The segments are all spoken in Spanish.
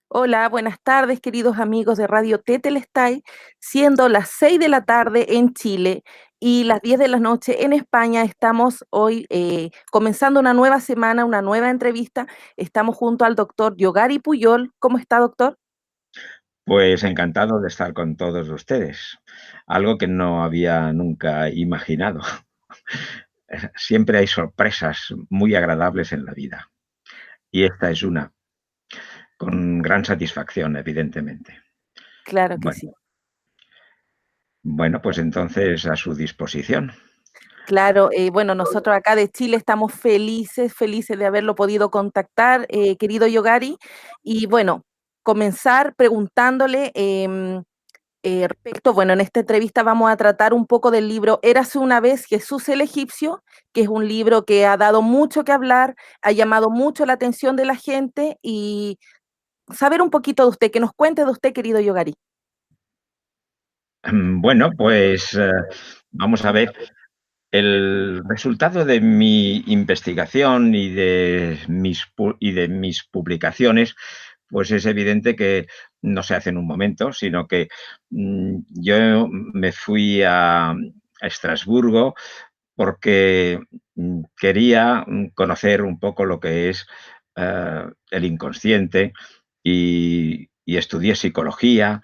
Hola, buenas tardes, queridos amigos de Radio Tetelestai, siendo las 6 de la tarde en Chile y las 10 de la noche en España. Estamos hoy comenzando una nueva semana, una nueva entrevista. Estamos junto al doctor Yogari Puyol. ¿Cómo está, doctor? Pues encantado de estar con todos ustedes, algo que no había nunca imaginado. Siempre hay sorpresas muy agradables en la vida y esta es una, con gran satisfacción, evidentemente. Claro que Bueno, sí. pues entonces a su disposición. Claro, bueno, nosotros acá de Chile estamos felices, felices de haberlo podido contactar, querido Yogari. Y bueno, comenzar preguntándole respecto, bueno, en esta entrevista vamos a tratar un poco del libro Érase una vez Jesús el Egipcio, que es un libro que ha dado mucho que hablar, ha llamado mucho la atención de la gente y saber un poquito de usted, que nos cuente de usted, querido Yogari. Vamos a ver. El resultado de mi investigación y de mis publicaciones, pues es evidente que no se hace en un momento, sino que yo me fui a Estrasburgo porque quería conocer un poco lo que es el inconsciente y estudié psicología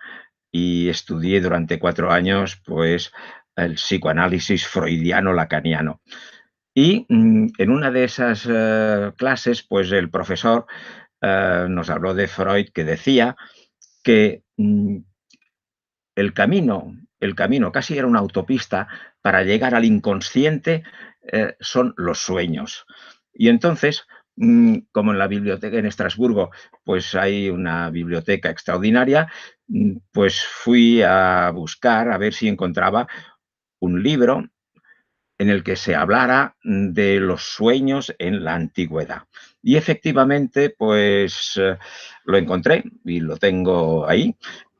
y estudié durante 4 años, pues, el psicoanálisis freudiano-lacaniano. Y, en una de esas, clases, pues, el profesor, nos habló de Freud, que decía que, el camino casi era una autopista para llegar al inconsciente, son los sueños. Y entonces, como en la biblioteca en Estrasburgo, pues hay una biblioteca extraordinaria, pues fui a buscar a ver si encontraba un libro en el que se hablara de los sueños en la antigüedad. Y efectivamente, pues lo encontré y lo tengo ahí.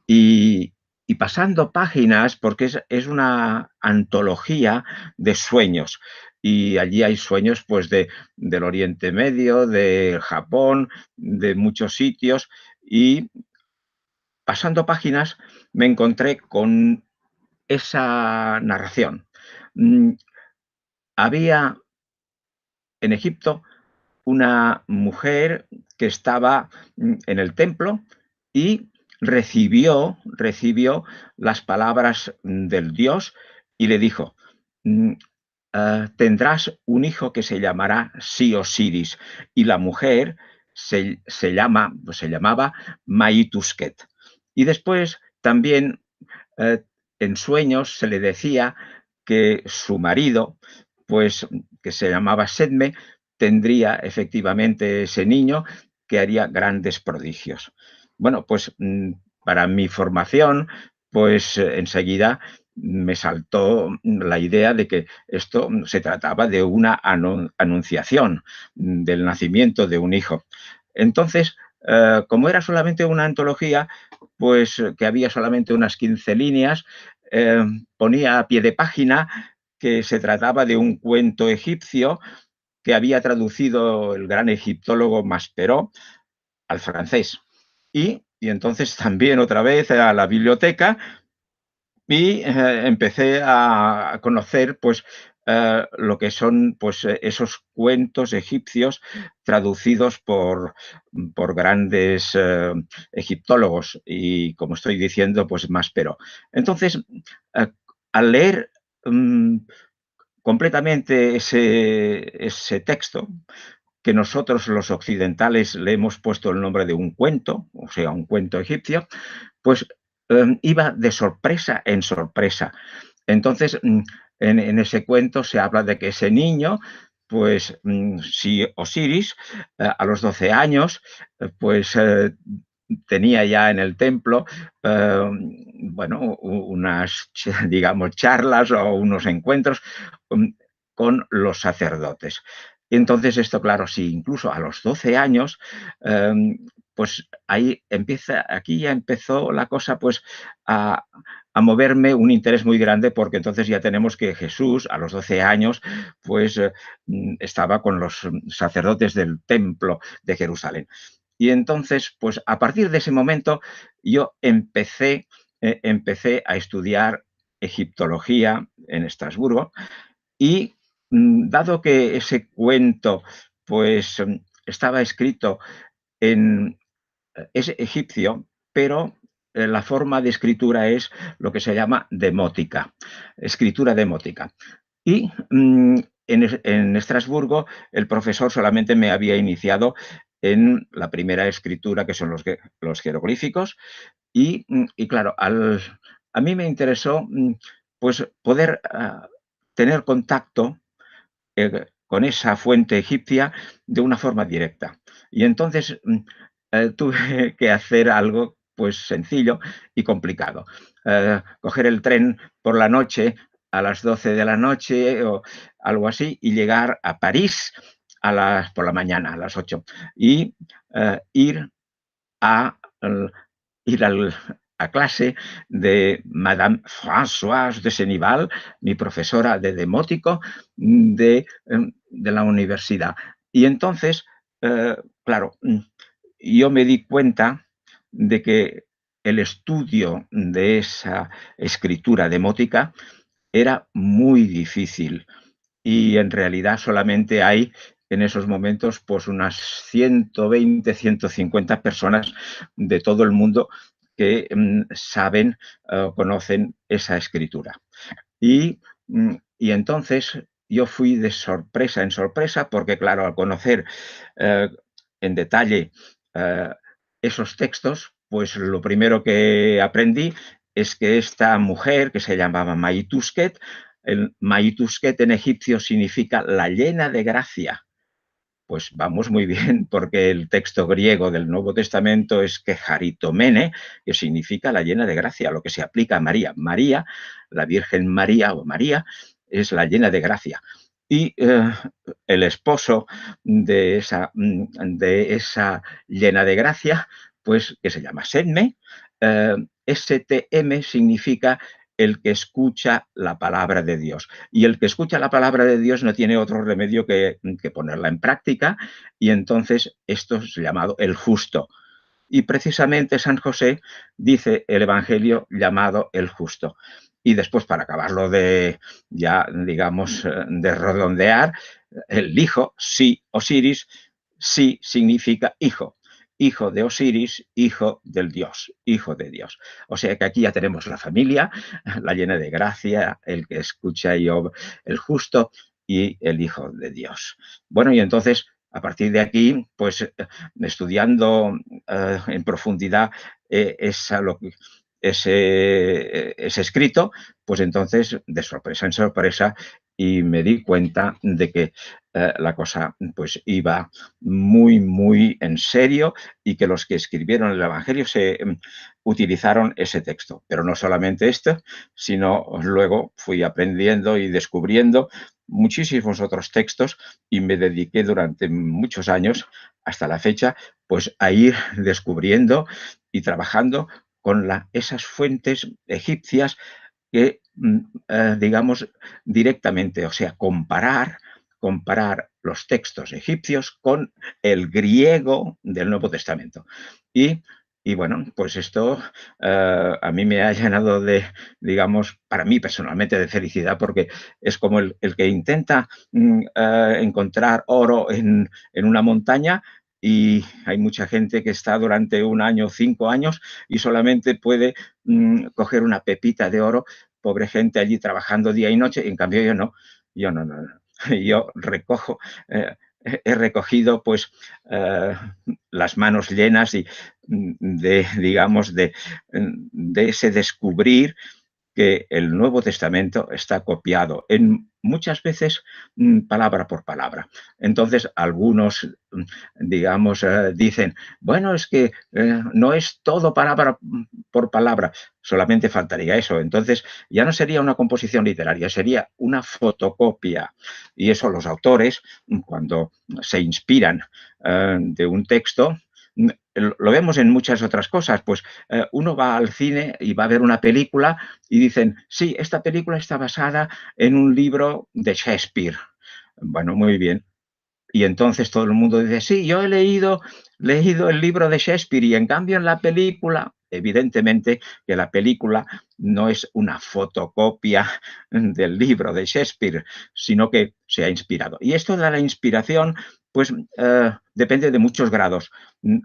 Y, y pasando páginas, porque es una antología de sueños. Y allí hay sueños pues del Oriente Medio, de Japón, de muchos sitios. Y pasando páginas me encontré con esa narración. Mm, Había en Egipto una mujer que estaba en el templo y recibió las palabras del Dios y le dijo, mm, tendrás un hijo que se llamará Osiris. Y la mujer se llamaba Maitusket. Y después también eh, en sueños se le decía que su marido, pues que se llamaba Sedme, tendría efectivamente ese niño que haría grandes prodigios. Bueno, pues para mi formación, pues enseguida me saltó la idea de que esto se trataba de una anunciación del nacimiento de un hijo. Entonces, como era solamente una antología, pues que había solamente unas 15 líneas, eh, ponía a pie de página que se trataba de un cuento egipcio que había traducido el gran egiptólogo Maspero al francés. Y entonces también otra vez a la biblioteca y empecé a conocer pues lo que son pues esos cuentos egipcios traducidos por grandes egiptólogos y como estoy diciendo pues Maspero. Entonces eh, al leer mm, completamente ese texto, que nosotros los occidentales le hemos puesto el nombre de un cuento, o sea, un cuento egipcio, pues iba de sorpresa en sorpresa. Entonces, en ese cuento se habla de que ese niño, pues si Osiris, a los 12 años, pues tenía ya en el templo, bueno, unas, digamos, charlas o unos encuentros con, con los sacerdotes. Y entonces esto, claro, sí, incluso a los 12 años, eh, pues aquí ya empezó la cosa pues a, a moverme un interés muy grande porque entonces ya tenemos que Jesús a los 12 años pues estaba con los sacerdotes del templo de Jerusalén. Y entonces, pues a partir de ese momento yo empecé a estudiar egiptología en Estrasburgo y dado que ese cuento pues estaba escrito en es egipcio, pero la forma de escritura es lo que se llama demótica, escritura demótica. Y en Estrasburgo el profesor solamente me había iniciado en la primera escritura, que son los jeroglíficos, y claro, a mí me interesó pues poder tener contacto con esa fuente egipcia de una forma directa. Y entonces tuve que hacer algo pues sencillo y complicado. Coger el tren por la noche a las 12 de la noche o algo así y llegar a París por la mañana a las 8 y ir a ir a clase de Madame Françoise de Senival, mi profesora de demótico de la universidad. Y entonces, claro, yo me di cuenta de que el estudio de esa escritura demótica era muy difícil y en realidad solamente hay en esos momentos pues unas 120, 150 personas de todo el mundo que saben o conocen esa escritura. Y entonces yo fui de sorpresa en sorpresa porque, claro, al conocer eh, en detalle eh, esos textos, pues lo primero que aprendí es que esta mujer, que se llamaba Maitusket, el Maitusket en egipcio significa la llena de gracia. Pues vamos muy bien, porque el texto griego del Nuevo Testamento es quejaritomene, que significa la llena de gracia, lo que se aplica a María. María, la Virgen María o María, es la llena de gracia. Y el esposo de esa llena de gracia, pues que se llama Sedme, STM significa el que escucha la palabra de Dios. Y el que escucha la palabra de Dios no tiene otro remedio que ponerla en práctica, y entonces esto es llamado el justo. Y precisamente San José dice el Evangelio llamado el justo. Y después, para acabarlo de, ya digamos, de redondear, el hijo, sí, Osiris, sí significa hijo. Hijo de Osiris, hijo del Dios, hijo de Dios. O sea que aquí ya tenemos la familia, la llena de gracia, el que escucha y el justo y el hijo de Dios. Bueno, y entonces, a partir de aquí, pues estudiando en profundidad ese escrito, pues entonces de sorpresa en sorpresa y me di cuenta de que la cosa pues iba muy, muy en serio y que los que escribieron el Evangelio utilizaron ese texto. Pero no solamente este, sino luego fui aprendiendo y descubriendo muchísimos otros textos y me dediqué durante muchos años, hasta la fecha, pues a ir descubriendo y trabajando con esas fuentes egipcias que, digamos, directamente, o sea, comparar los textos egipcios con el griego del Nuevo Testamento. Y, y bueno, pues esto a mí me ha llenado de, digamos, para mí personalmente de felicidad, porque es como el que intenta encontrar oro en una montaña y hay mucha gente que está durante un año, 5 años y solamente puede coger una pepita de oro, pobre gente allí trabajando día y noche, en cambio yo no, no, no. Yo recojo, he recogido pues las manos llenas y digamos, de ese descubrir que el Nuevo Testamento está copiado en muchas veces palabra por palabra. Entonces, algunos, digamos, dicen, bueno, es que no es todo palabra por palabra, solamente faltaría eso. Entonces, ya no sería una composición literaria, sería una fotocopia. Y eso los autores, cuando se inspiran de un texto, lo vemos en muchas otras cosas, pues uno va al cine y va a ver una película y dicen, sí, esta película está basada en un libro de Shakespeare. Bueno, muy bien. Y entonces todo el mundo dice, sí, yo he leído el libro de Shakespeare y en cambio en la película, evidentemente que la película no es una fotocopia del libro de Shakespeare, sino que se ha inspirado. Y esto de la inspiración, pues depende de muchos grados.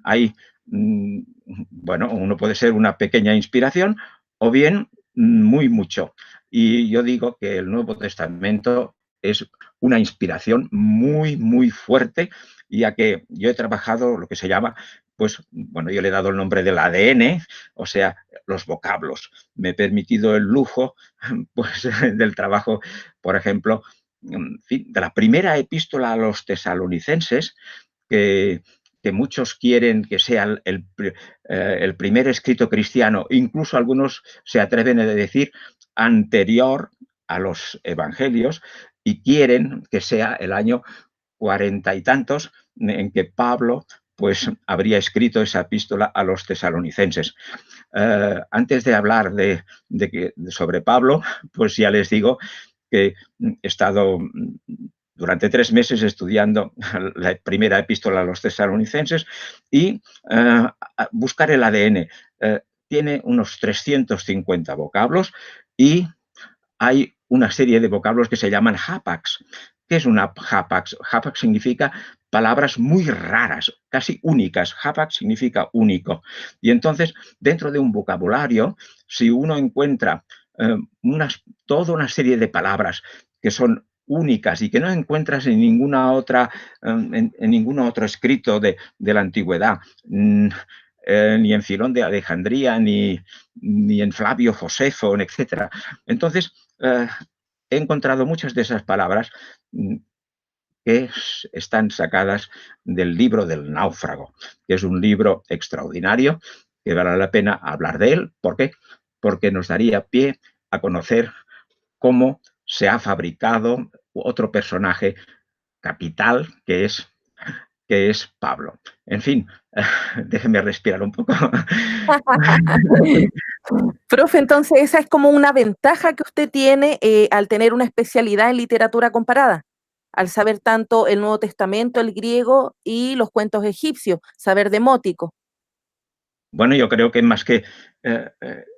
Hay, bueno, uno puede ser una pequeña inspiración o bien muy mucho. Y yo digo que el Nuevo Testamento es una inspiración muy, muy fuerte, ya que yo he trabajado lo que se llama, pues, bueno, yo le he dado el nombre del ADN, o sea, los vocablos. Me he permitido el lujo, pues, del trabajo, por ejemplo, en fin, de la primera epístola a los tesalonicenses, que, que muchos quieren que sea el primer escrito cristiano, incluso algunos se atreven a decir anterior a los evangelios, y quieren que sea el año 40 y tantos en que Pablo pues habría escrito esa epístola a los tesalonicenses. Antes de hablar sobre Pablo, pues ya les digo que he estado durante 3 meses estudiando la primera epístola a los tesalonicenses y buscar el ADN. Tiene unos 350 vocablos y hay una serie de vocablos que se llaman hapax. ¿Qué es una hapax? Hapax significa palabras muy raras, casi únicas. Hapax significa único. Y entonces, dentro de un vocabulario, si uno encuentra toda una serie de palabras que son únicas y que no encuentras en ninguna otra, en ningún otro escrito de la antigüedad, ni en Filón de Alejandría, ni en Flavio Josefo, etcétera. Entonces, he encontrado muchas de esas palabras que están sacadas del libro del náufrago, que es un libro extraordinario, que vale la pena hablar de él. ¿Por qué? Porque nos daría pie a conocer cómo se ha fabricado otro personaje capital, que es Pablo. En fin, déjeme respirar un poco. Profe, entonces esa es como una ventaja que usted tiene al tener una especialidad en literatura comparada, al saber tanto el Nuevo Testamento, el griego y los cuentos egipcios, saber demótico. Bueno, yo creo que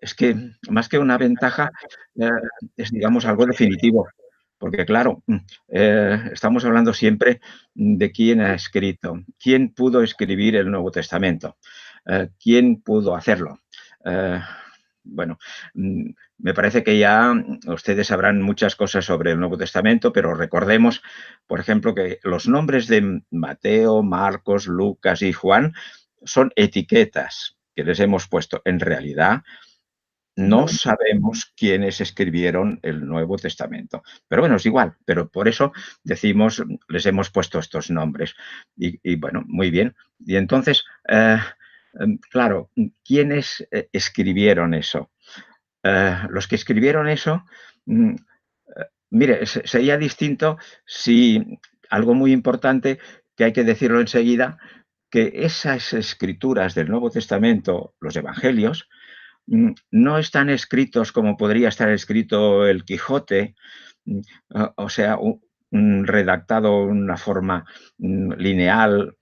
es que más que una ventaja, eh, es, digamos, algo definitivo. Porque claro, estamos hablando siempre de quién ha escrito, quién pudo escribir el Nuevo Testamento, quién pudo hacerlo. Eh, bueno, me parece que ya ustedes sabrán muchas cosas sobre el Nuevo Testamento, pero recordemos, por ejemplo, que los nombres de Mateo, Marcos, Lucas y Juan son etiquetas que les hemos puesto. En realidad, no Ujú. sabemos quiénes escribieron el Nuevo Testamento. Pero bueno, es igual, pero por eso decimos, les hemos puesto estos nombres. Y bueno, muy bien. Y entonces, claro, ¿quiénes escribieron eso? Los que escribieron eso, mm, mire, sería distinto si algo muy importante que hay que decirlo enseguida, que esas escrituras del Nuevo Testamento, los evangelios, no están escritos como podría estar escrito el Quijote, mm, o sea, redactado de una forma lineal,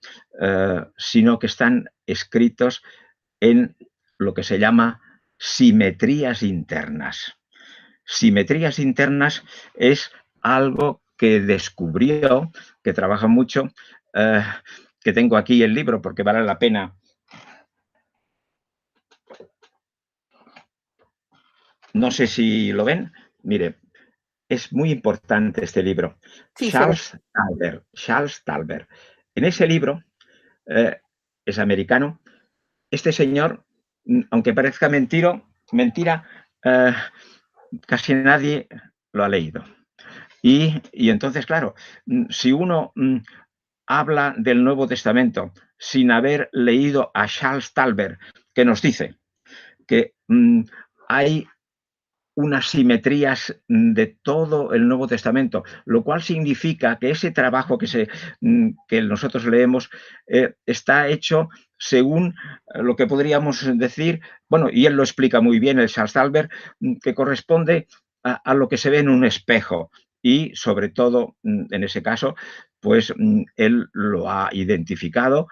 sino que están escritos en lo que se llama simetrías internas. Simetrías internas es algo que descubrió, que trabaja mucho, eh, que tengo aquí el libro porque vale la pena. No sé si lo ven. Mire, es muy importante este libro. Sí, se ve. Charles Talbert. En ese libro, eh, es americano, este señor, aunque parezca mentira, casi nadie lo ha leído. Y entonces, claro, si uno habla del Nuevo Testamento sin haber leído a Charles Talbert, que nos dice que hay unas simetrías de todo el Nuevo Testamento, lo cual significa que ese trabajo que nosotros leemos está hecho según lo que podríamos decir, bueno, y él lo explica muy bien, el Charles Talbert, que corresponde a lo que se ve en un espejo. y sobre todo, en ese caso, pues él lo ha identificado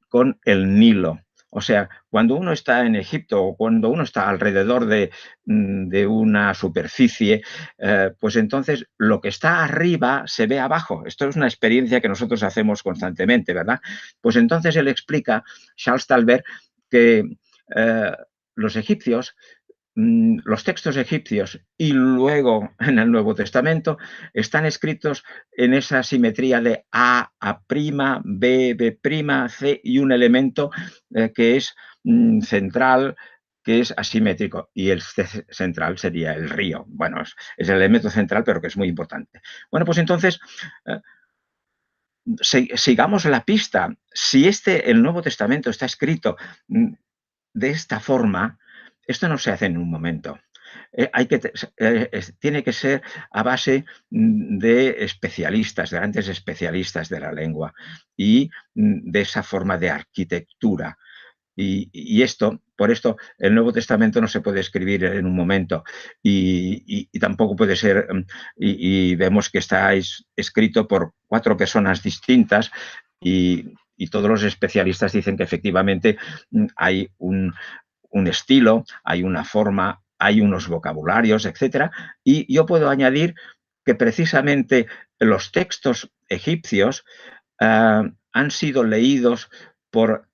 con el Nilo. O sea, cuando uno está en Egipto o cuando uno está alrededor de una superficie, pues entonces lo que está arriba se ve abajo. Esto es una experiencia que nosotros hacemos constantemente, ¿verdad? Pues entonces él explica, Charles Talbert, que eh, los egipcios, los textos egipcios y luego en el Nuevo Testamento están escritos en esa simetría de A', B, B', C y un elemento que es central, que es asimétrico, y el central sería el río. Bueno, es el elemento central, pero que es muy importante. Bueno, pues entonces, eh, sigamos la pista. Si el Nuevo Testamento está escrito de esta forma, esto no se hace en un momento. Tiene que ser a base de especialistas, de grandes especialistas de la lengua y de esa forma de arquitectura. Y por esto, el Nuevo Testamento no se puede escribir en un momento y tampoco puede ser, y vemos que está escrito por 4 personas distintas y todos los especialistas dicen que efectivamente hay un estilo, hay una forma, hay unos vocabularios, etcétera. Y yo puedo añadir que precisamente los textos egipcios han sido leídos por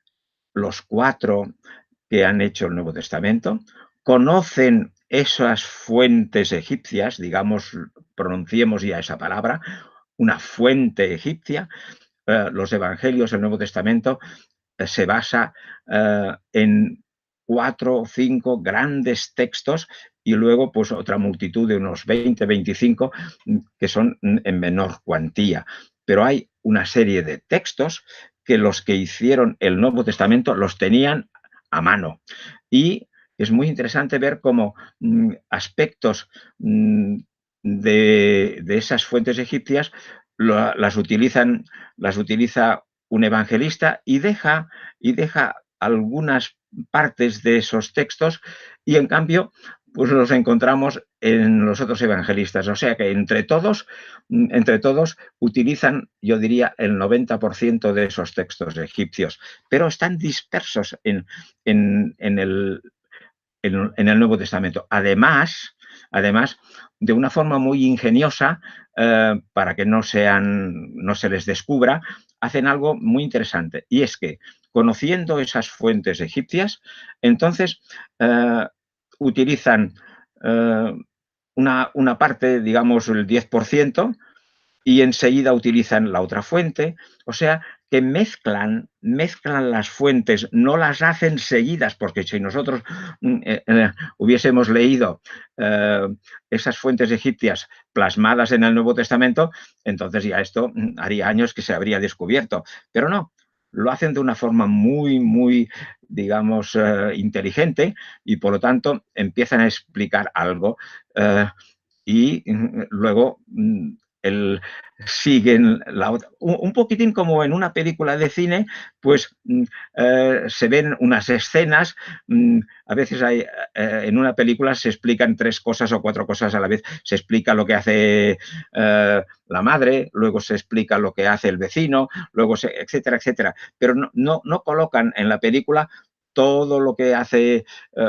los 4 que han hecho el Nuevo Testamento, conocen esas fuentes egipcias, digamos, pronunciemos ya esa palabra, una fuente egipcia. Los evangelios, el Nuevo Testamento, se basa en 4 o 5 grandes textos y luego pues otra multitud de unos 20, 25 que son en menor cuantía. Pero hay una serie de textos que los que hicieron el Nuevo Testamento los tenían a mano. Y es muy interesante ver cómo aspectos de esas fuentes egipcias las utiliza un evangelista y deja algunas partes de esos textos y en cambio pues los encontramos en los otros evangelistas. O sea que entre todos utilizan, yo diría, el 90% de esos textos egipcios, pero están dispersos en el Nuevo Testamento. Además, de una forma muy ingeniosa, para que no se les descubra, hacen algo muy interesante, y es que, conociendo esas fuentes egipcias, entonces utilizan una parte, digamos el 10%, y enseguida utilizan la otra fuente. O sea, que mezclan las fuentes, no las hacen seguidas, porque si nosotros hubiésemos leído esas fuentes egipcias plasmadas en el Nuevo Testamento, entonces ya esto haría años que se habría descubierto. Pero no, lo hacen de una forma muy, digamos, inteligente, y por lo tanto empiezan a explicar algo y luego el, siguen un poquitín como en una película de cine, pues se ven unas escenas, a veces en una película se explican 3 cosas o 4 cosas a la vez. Se explica lo que hace la madre, luego se explica lo que hace el vecino, luego etcétera, etcétera. Pero no colocan en la película todo lo que hace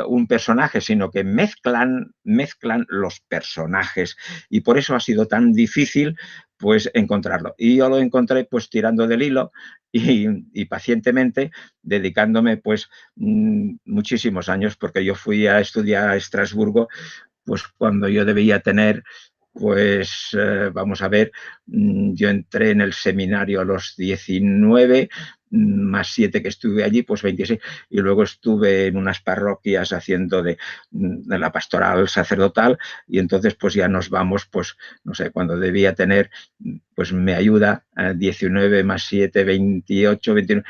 un personaje, sino que mezclan los personajes, y por eso ha sido tan difícil pues encontrarlo. Y yo lo encontré pues tirando del hilo y pacientemente, dedicándome pues muchísimos años, porque yo fui a estudiar a Estrasburgo pues cuando yo debía tener pues vamos a ver, yo entré en el seminario a los 19, más 7 que estuve allí, pues 26, y luego estuve en unas parroquias haciendo de la pastoral sacerdotal, y entonces pues ya nos vamos, pues no sé, cuando debía tener, pues me ayuda, 19 más 7, 28, 29,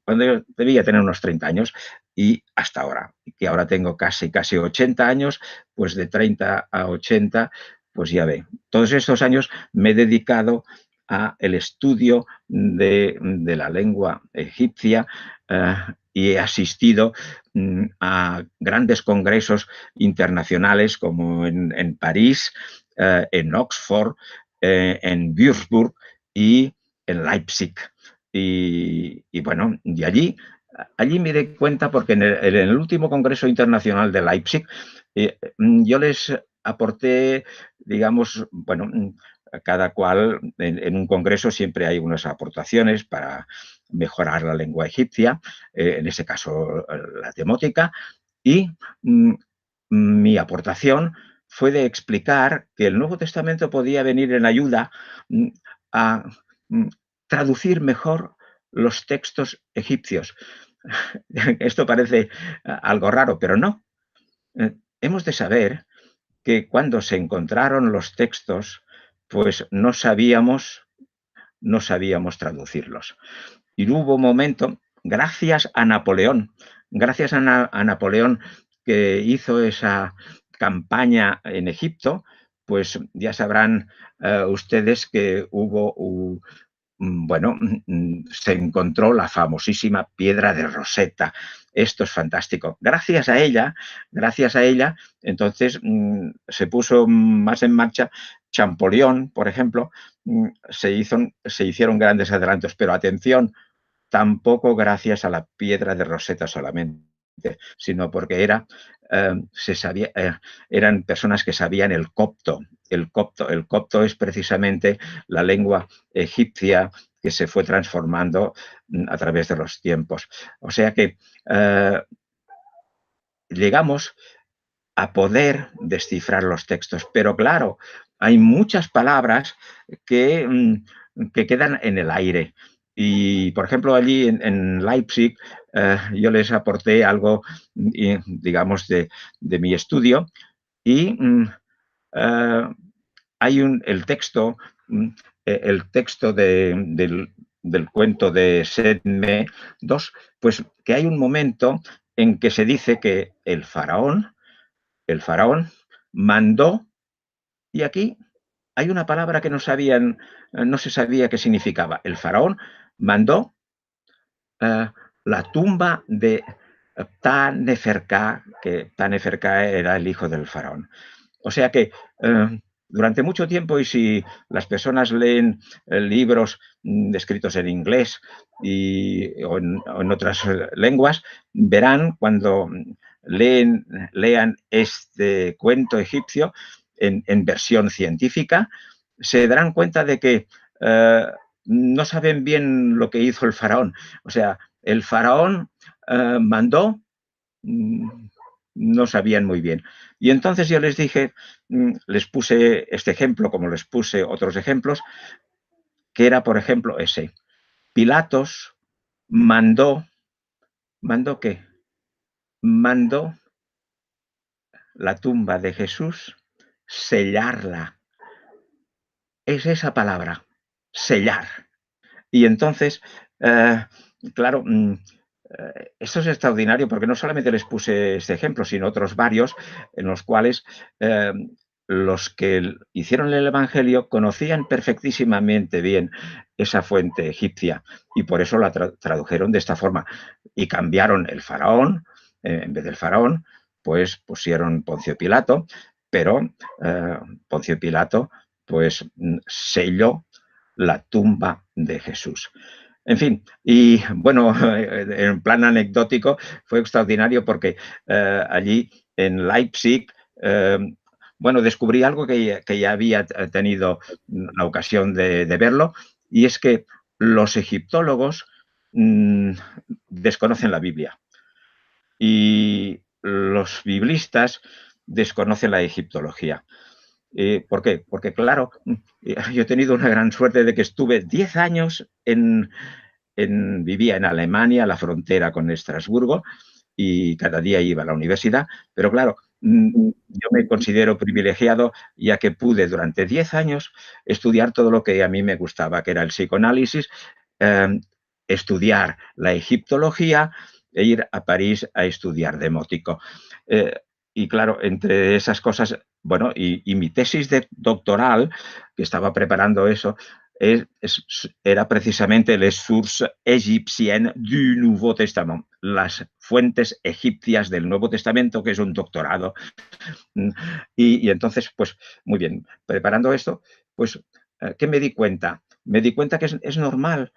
cuando yo debía tener unos 30 años, y hasta ahora, que ahora tengo casi 80 años, pues de 30 a 80, pues ya ve, todos estos años me he dedicado a el estudio de la lengua egipcia y he asistido a grandes congresos internacionales como en París, en Oxford, en Würzburg y en Leipzig. Y bueno, y allí me di cuenta porque en el último Congreso Internacional de Leipzig yo les aporté, digamos, bueno, cada cual en un congreso siempre hay unas aportaciones para mejorar la lengua egipcia, en ese caso la demótica, y mi aportación fue de explicar que el Nuevo Testamento podía venir en ayuda a traducir mejor los textos egipcios. Esto parece algo raro, pero no. Hemos de saber que cuando se encontraron los textos, pues no sabíamos traducirlos. Y hubo un momento, gracias a Napoleón que hizo esa campaña en Egipto, pues ya sabrán ustedes que hubo bueno, se encontró la famosísima piedra de Rosetta. Esto es fantástico. Gracias a ella, entonces se puso más en marcha Champollion, por ejemplo, se hicieron grandes adelantos, pero atención, tampoco gracias a la piedra de Rosetta solamente, sino porque eran personas que sabían el copto. El copto es precisamente la lengua egipcia que se fue transformando a través de los tiempos. O sea que llegamos a poder descifrar los textos, pero claro, hay muchas palabras que quedan en el aire. Y, por ejemplo, allí en Leipzig yo les aporté algo, digamos, de mi estudio y hay el texto del cuento de Sedme II, pues que hay un momento en que se dice que el faraón mandó, y aquí hay una palabra que no se sabía qué significaba. El faraón mandó la tumba de Taneferká, que Taneferká era el hijo del faraón. O sea que durante mucho tiempo, y si las personas leen libros escritos en inglés o en otras lenguas, verán cuando lean este cuento egipcio en versión científica, se darán cuenta de que no saben bien lo que hizo el faraón. O sea, el faraón mandó, no sabían muy bien. Y entonces yo les dije, les puse este ejemplo, como les puse otros ejemplos, que era, por ejemplo, ese. Pilatos ¿mandó qué? Mandó la tumba de Jesús, sellarla. Es esa palabra, sellar. Y entonces, claro, esto es extraordinario porque no solamente les puse este ejemplo, sino otros varios en los cuales los que hicieron el Evangelio conocían perfectísimamente bien esa fuente egipcia y por eso la tradujeron de esta forma y cambiaron el faraón, en vez del faraón, pues pusieron Poncio Pilato, pero Poncio Pilato pues selló la tumba de Jesús. En fin, y bueno, en plan anecdótico, fue extraordinario porque allí en Leipzig, bueno, descubrí algo que ya había tenido la ocasión de verlo, y es que los egiptólogos desconocen la Biblia y los biblistas desconocen la egiptología. ¿Por qué? Porque, claro, yo he tenido una gran suerte de que estuve 10 años vivía en Alemania, a la frontera con Estrasburgo, y cada día iba a la universidad, pero claro, yo me considero privilegiado ya que pude durante 10 años estudiar todo lo que a mí me gustaba, que era el psicoanálisis, estudiar la egiptología e ir a París a estudiar demótico. Y claro, entre esas cosas, bueno, y mi tesis doctoral, que estaba preparando eso, era precisamente les sources égyptiennes du Nouveau Testament, las fuentes egipcias del Nuevo Testamento, que es un doctorado. Y entonces, pues muy bien, preparando esto, pues, ¿qué me di cuenta? Me di cuenta que es normal.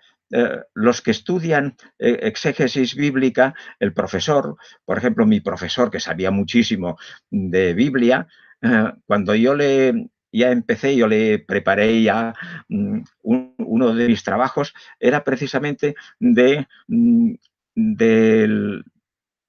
Los que estudian exégesis bíblica, el profesor, por ejemplo, mi profesor, que sabía muchísimo de Biblia, cuando ya empecé, yo le preparé ya uno de mis trabajos, era precisamente del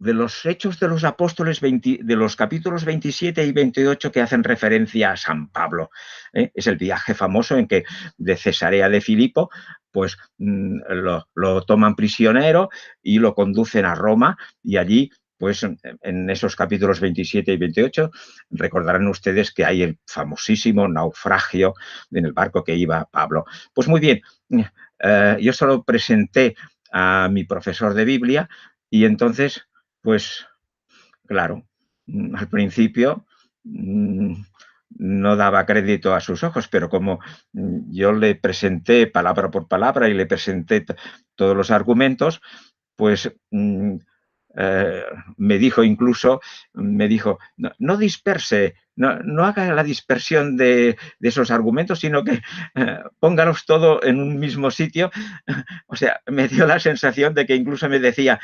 de los Hechos de los Apóstoles, de los capítulos 27 y 28 que hacen referencia a San Pablo. Es el viaje famoso en que de Cesarea de Filipo, pues lo toman prisionero y lo conducen a Roma, y allí, pues en esos capítulos 27 y 28, recordarán ustedes que hay el famosísimo naufragio en el barco que iba Pablo. Pues muy bien, yo solo presenté a mi profesor de Biblia y entonces, pues claro, al principio mm, no daba crédito a sus ojos, pero como yo le presenté palabra por palabra y le presenté todos los argumentos, pues eh, me dijo incluso, me dijo, no, no disperse, no haga la dispersión de esos argumentos, sino que póngalos todo en un mismo sitio. O sea, me dio la sensación de que incluso me decía,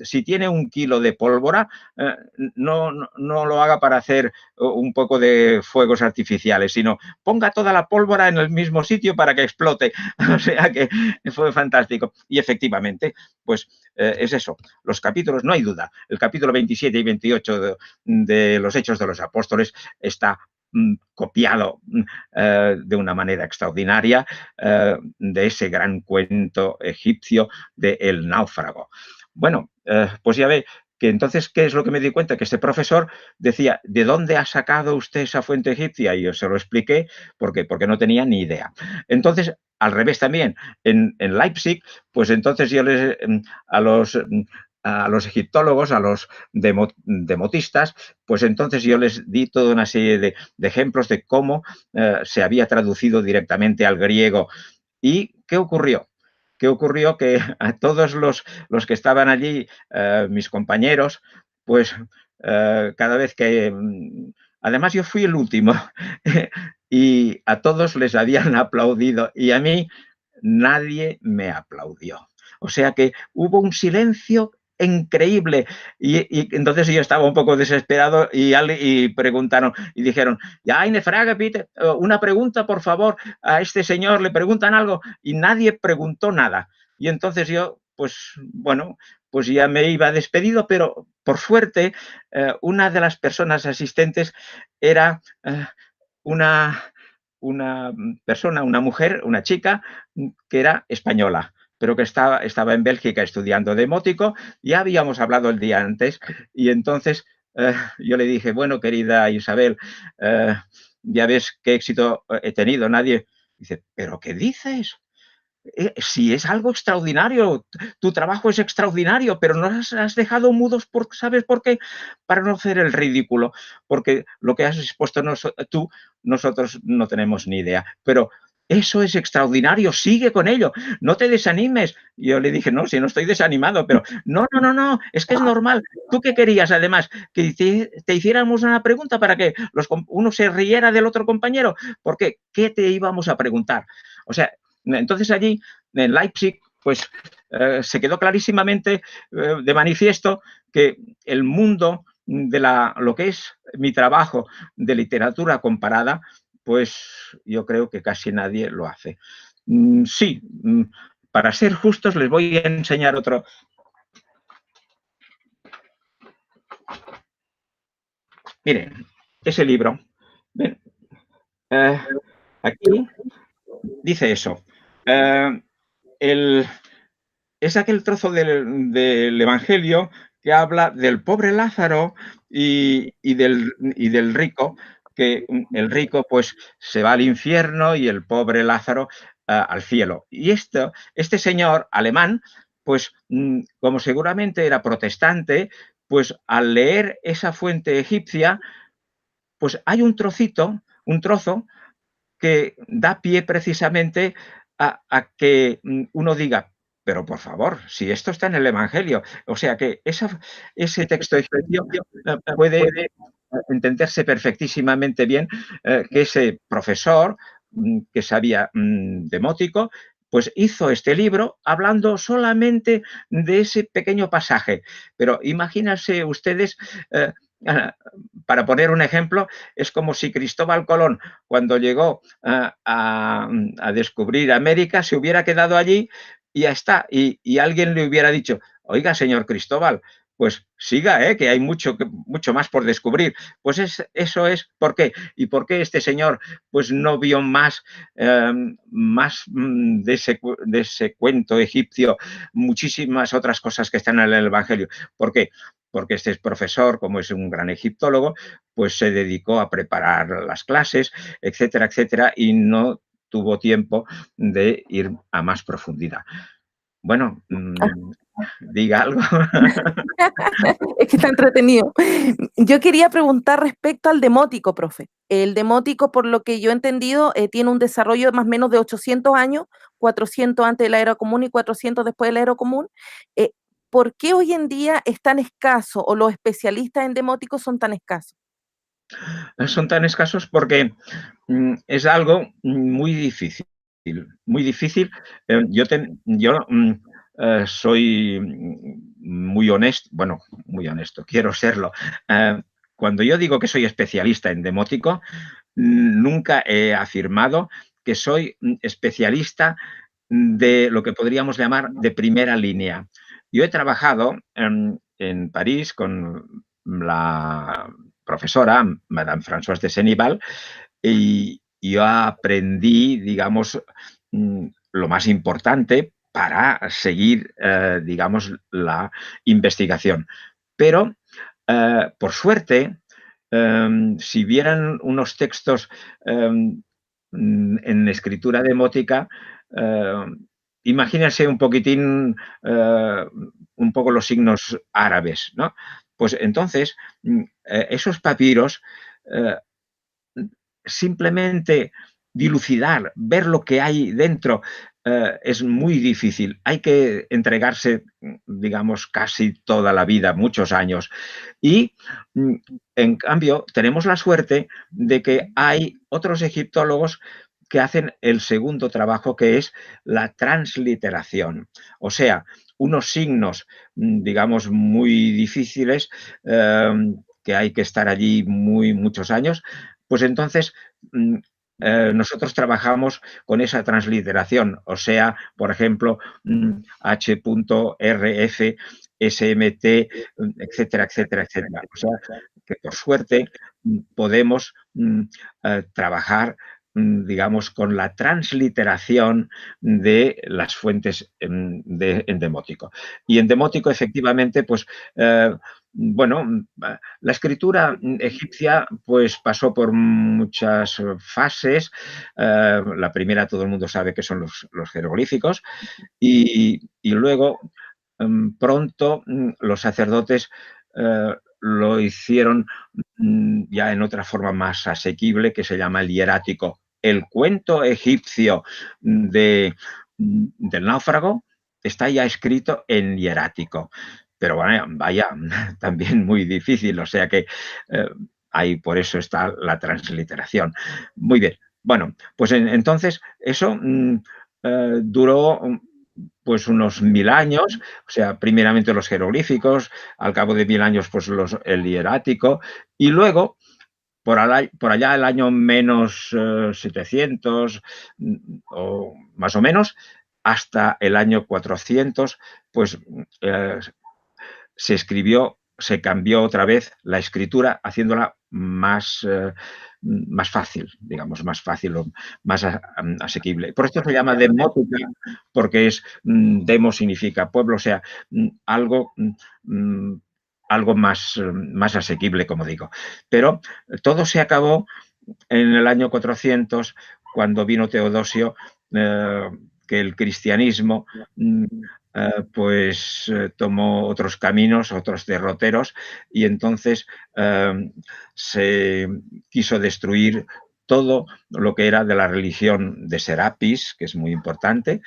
si tiene 1 kilo de pólvora, no lo haga para hacer un poco de fuegos artificiales, sino ponga toda la pólvora en el mismo sitio para que explote. O sea que fue fantástico. Y efectivamente, pues es eso, los capítulos, no hay duda, el capítulo 27 y 28 de los Hechos de los Apóstoles está copiado de una manera extraordinaria de ese gran cuento egipcio de El náufrago. Bueno, pues ya ve que entonces, ¿qué es lo que me di cuenta? Que este profesor decía, ¿de dónde ha sacado usted esa fuente egipcia? Y yo se lo expliqué porque no tenía ni idea. Entonces, al revés también, en Leipzig, pues entonces yo a los a los egiptólogos, a los demotistas, pues entonces yo les di toda una serie de ejemplos de cómo se había traducido directamente al griego. ¿Y qué ocurrió? ¿Qué ocurrió? Que a todos los que estaban allí, mis compañeros, pues cada vez que... Además, yo fui el último y a todos les habían aplaudido y a mí nadie me aplaudió. O sea que hubo un silencio increíble y entonces yo estaba un poco desesperado y preguntaron y dijeron, ya, eine Frage, bitte, una pregunta, por favor, a este señor, le preguntan algo y nadie preguntó nada. Y entonces yo, pues bueno, pues ya me iba despedido, pero por suerte una de las personas asistentes era una, una persona, una mujer, una chica que era española, pero que estaba en Bélgica estudiando demótico. Ya habíamos hablado el día antes y entonces yo le dije, bueno, querida Isabel, ya ves qué éxito he tenido. Nadie dice, ¿pero qué dices? Si es algo extraordinario, tu trabajo es extraordinario, pero nos has dejado mudos, ¿sabes por qué? Para no hacer el ridículo, porque lo que has expuesto tú, nosotros no tenemos ni idea, pero eso es extraordinario, sigue con ello, no te desanimes. Yo le dije, no, si no estoy desanimado, pero no, no, no, no, es que es normal. ¿Tú qué querías además? Que te hiciéramos una pregunta para que uno se riera del otro compañero. ¿Por qué? ¿Qué te íbamos a preguntar? O sea, entonces allí, en Leipzig, pues se quedó clarísimamente de manifiesto que el mundo de lo que es mi trabajo de literatura comparada, pues yo creo que casi nadie lo hace. Sí, para ser justos les voy a enseñar otro. Miren, ese libro. Ven, eh, aquí dice eso. Eh, el, es aquel trozo del Evangelio que habla del pobre Lázaro y del rico, que el rico pues se va al infierno y el pobre Lázaro al cielo. Y este señor alemán, pues como seguramente era protestante, pues al leer esa fuente egipcia, pues hay un trozo que da pie precisamente a que uno diga, pero por favor, si esto está en el Evangelio, o sea que ese texto egipcio puede entenderse perfectísimamente bien que ese profesor que sabía demótico, pues hizo este libro hablando solamente de ese pequeño pasaje. Pero imagínense ustedes, eh, para poner un ejemplo, es como si Cristóbal Colón, cuando llegó a descubrir América, se hubiera quedado allí y ya está. Y alguien le hubiera dicho, oiga, señor Cristóbal, pues siga, que hay mucho, mucho más por descubrir. Pues eso es, ¿por qué? ¿Y por qué este señor pues no vio más, de ese cuento egipcio, muchísimas otras cosas que están en el Evangelio? ¿Por qué? Porque este profesor, como es un gran egiptólogo, pues se dedicó a preparar las clases, etcétera, etcétera, y no tuvo tiempo de ir a más profundidad. Bueno, diga algo. Es que está entretenido. Yo quería preguntar respecto al demótico, profe. El demótico, por lo que yo he entendido, tiene un desarrollo de más o menos de 800 años, 400 antes de la era común y 400 después de la era común. Eh, ¿Por qué hoy en día es tan escaso o los especialistas en demóticos son tan escasos? Son tan escasos porque es algo muy difícil, muy difícil. Yo soy muy honesto, bueno, muy honesto, quiero serlo. Cuando yo digo que soy especialista en demótico, nunca he afirmado que soy especialista de lo que podríamos llamar de primera línea. Yo he trabajado en París con la profesora, Madame Françoise de Senival, y yo aprendí, digamos, lo más importante para seguir, digamos, la investigación. Pero, por suerte, si vieran unos textos en escritura demótica, eh, imagínense un poquitín, un poco los signos árabes, ¿no? Pues entonces, esos papiros, eh, simplemente dilucidar, ver lo que hay dentro, es muy difícil. Hay que entregarse, digamos, casi toda la vida, muchos años. Y, mm, en cambio, tenemos la suerte de que hay otros egiptólogos que hacen el segundo trabajo, que es la transliteración. O sea, unos signos, digamos, muy difíciles, que hay que estar allí muchos años, pues entonces mm, nosotros trabajamos con esa transliteración, o sea, por ejemplo, H.RF, SMT, etcétera, etcétera, etcétera. O sea, que por suerte podemos trabajar, digamos, con la transliteración de las fuentes en demótico. Y en demótico, efectivamente, pues, bueno, la escritura egipcia pues pasó por muchas fases. La primera todo el mundo sabe que son los jeroglíficos y luego pronto los sacerdotes lo hicieron ya en otra forma más asequible que se llama el hierático. El cuento egipcio del náufrago está ya escrito en hierático. Pero bueno, vaya, también muy difícil, o sea que ahí por eso está la transliteración. Muy bien, bueno, pues entonces eso duró pues unos 1000 años, o sea, primeramente los jeroglíficos, al cabo de 1000 años pues el hierático, y luego por allá el año menos 700 o más o menos, hasta el año 400, pues eh, se escribió, se cambió otra vez la escritura haciéndola más fácil, digamos, más fácil o más asequible. Por esto se llama demótica, porque demo significa pueblo, o sea, algo, algo más asequible, como digo. Pero todo se acabó en el año 400, cuando vino Teodosio, que el cristianismo pues tomó otros caminos, otros derroteros, y entonces se quiso destruir todo lo que era de la religión de Serapis, que es muy importante,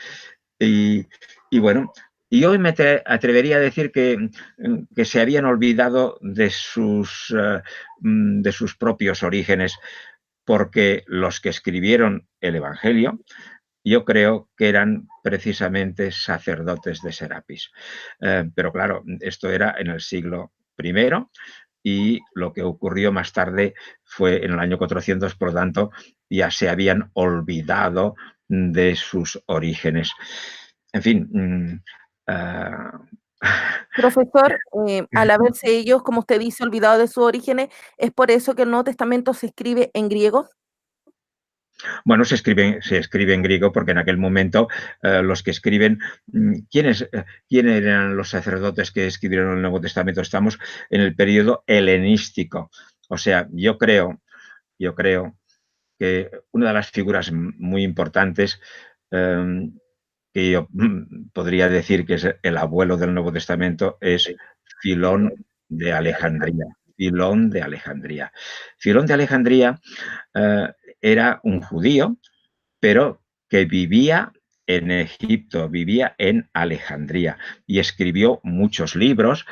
Y, y bueno, y hoy me atrevería a decir que se habían olvidado de sus propios orígenes, porque los que escribieron el Evangelio, yo creo que eran precisamente sacerdotes de Serapis. Pero claro, esto era en el siglo primero y lo que ocurrió más tarde fue en el año 400, por lo tanto, ya se habían olvidado de sus orígenes. En fin, ah, Profesor, al haberse ellos, como usted dice, olvidado de sus orígenes, ¿es por eso que el Nuevo Testamento se escribe en griego? bueno, se escribe en griego porque en aquel momento los que escriben, ¿quién eran los sacerdotes que escribieron el Nuevo Testamento? Estamos en el periodo helenístico. O sea, yo creo que una de las figuras muy importantes eh, que yo podría decir que es el abuelo del Nuevo Testamento es Filón de Alejandría. Filón de Alejandría. Filón de Alejandría eh, era un judío, pero que vivía en Egipto, vivía en Alejandría y escribió muchos libros,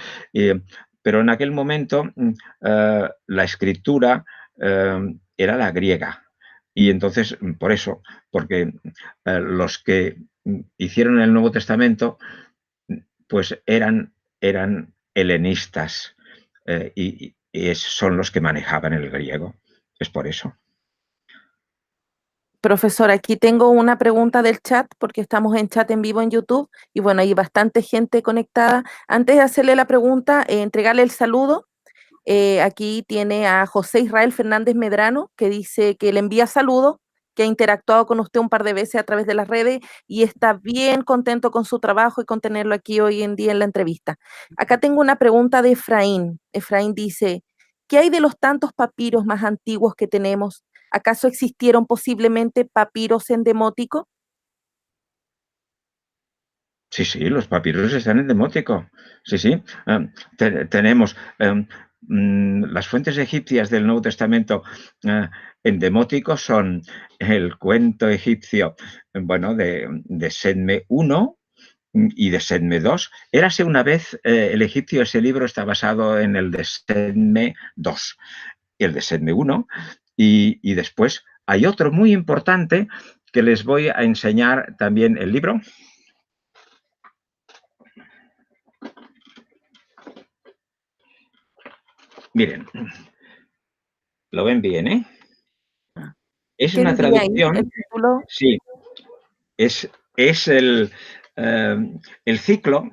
pero en aquel momento la escritura era la griega. Y entonces, por eso, porque los que hicieron el Nuevo Testamento, pues eran helenistas y son los que manejaban el griego. Es por eso. Profesor, aquí tengo una pregunta del chat, porque estamos en chat en vivo en YouTube y bueno, hay bastante gente conectada. Antes de hacerle la pregunta, entregarle el saludo. Aquí tiene a José Israel Fernández Medrano, que dice que le envía saludos, que ha interactuado con usted un par de veces a través de las redes y está bien contento con su trabajo y con tenerlo aquí hoy en día en la entrevista. Acá tengo una pregunta de Efraín. Efraín dice, ¿qué hay de los tantos papiros más antiguos que tenemos? ¿Acaso existieron posiblemente papiros endemóticos? Sí, sí, los papiros están en demótico. Sí, sí. Tenemos las fuentes egipcias del Nuevo Testamento en demótico son el cuento egipcio, bueno, de Sedme I y de Sedme II. Érase una vez el egipcio, ese libro está basado en el de Sedme II y el de Sedme I. Y después hay otro muy importante que les voy a enseñar también el libro. Miren, lo ven bien, ¿eh? Es ¿Qué una diría ahí el traducción, título? sí, es eh, el ciclo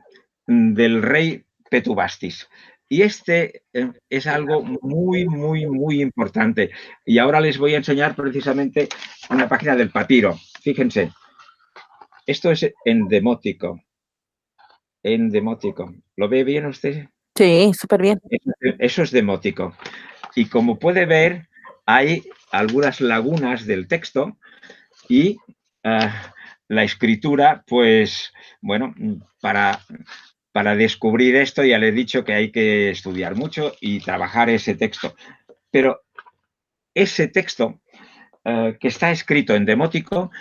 del rey Petubastis. Y este es algo muy, muy, muy importante. Y ahora les voy a enseñar precisamente una página del papiro. Fíjense, esto es endemótico. Endemótico. ¿Lo ve bien usted? Sí, súper bien. Eso es demótico. Y como puede ver, hay algunas lagunas del texto y la escritura, pues, bueno, para descubrir esto ya le he dicho que hay que estudiar mucho y trabajar ese texto. Pero ese texto que está escrito en demótico,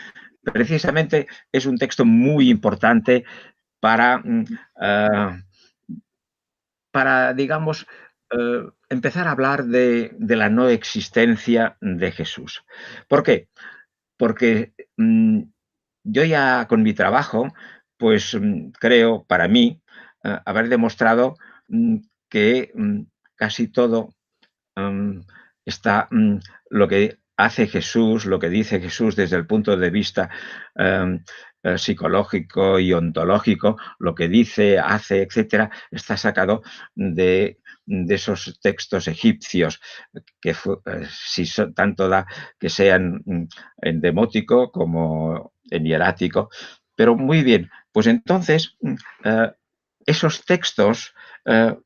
precisamente es un texto muy importante para, para digamos, empezar a hablar de la no existencia de Jesús. ¿Por qué? Porque yo ya con mi trabajo, pues creo para mí haber demostrado mm, que casi todo mm, está lo que hace Jesús, lo que dice Jesús desde el punto de vista em, psicológico y ontológico, lo que dice, hace, etcétera, está sacado de esos textos egipcios, que si tanto da que sean en demótico como en hierático. Pero muy bien, pues entonces esos textos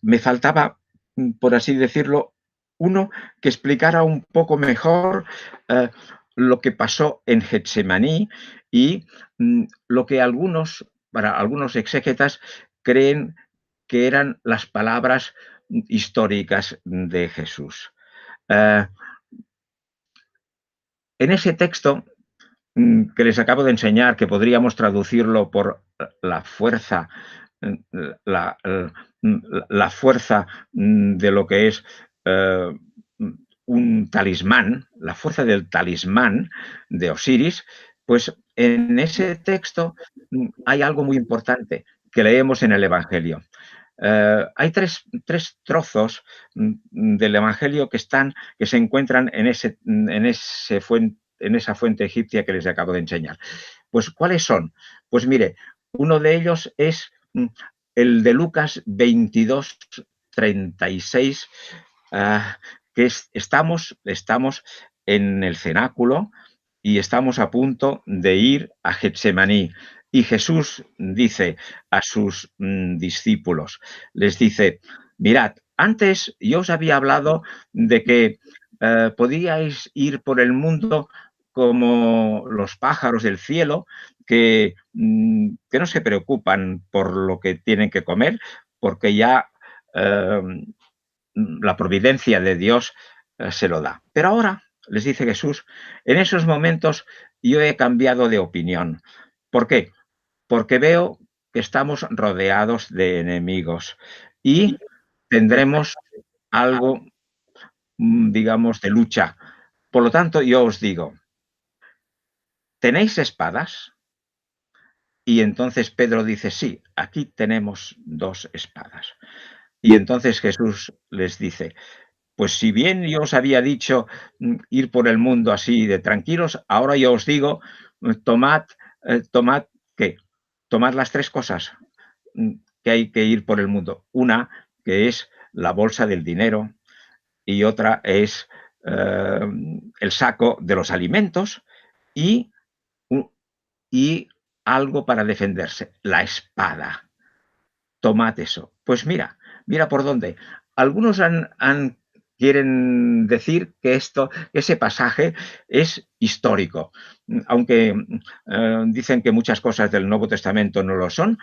me faltaba, por así decirlo, uno que explicara un poco mejor eh, lo que pasó en Getsemaní y lo que para algunos exégetas, creen que eran las palabras históricas de Jesús. Eh, en ese texto que les acabo de enseñar, que podríamos traducirlo por la fuerza, la, la fuerza de lo que es eh, un talismán, la fuerza del talismán de Osiris, pues en ese texto hay algo muy importante que leemos en el Evangelio. Hay tres trozos del Evangelio que se encuentran en esa fuente egipcia que les acabo de enseñar. Pues, ¿cuáles son? Pues mire, uno de ellos es el de Lucas 22, 36, que estamos en el cenáculo y estamos a punto de ir a Getsemaní. Y Jesús dice a sus discípulos, les dice, mirad, antes yo os había hablado de que podíais ir por el mundo como los pájaros del cielo, que no se preocupan por lo que tienen que comer, porque ya la providencia de Dios se lo da. Pero ahora, les dice Jesús, en esos momentos yo he cambiado de opinión. ¿Por qué? Porque veo que estamos rodeados de enemigos y tendremos algo, digamos, de lucha. Por lo tanto, yo os digo, ¿tenéis espadas? Y entonces Pedro dice, sí, aquí tenemos 2 espadas. Y entonces Jesús les dice, pues si bien yo os había dicho ir por el mundo así de tranquilos, ahora yo os digo, tomad, tomad, ¿qué? Tomad las 3 cosas que hay que ir por el mundo. Una, que es la bolsa del dinero, y otra es el saco de los alimentos y, y algo para defenderse, la espada. Tomad eso. Pues mira, mira por dónde. Algunos quieren decir que ese pasaje es histórico, aunque dicen que muchas cosas del Nuevo Testamento no lo son,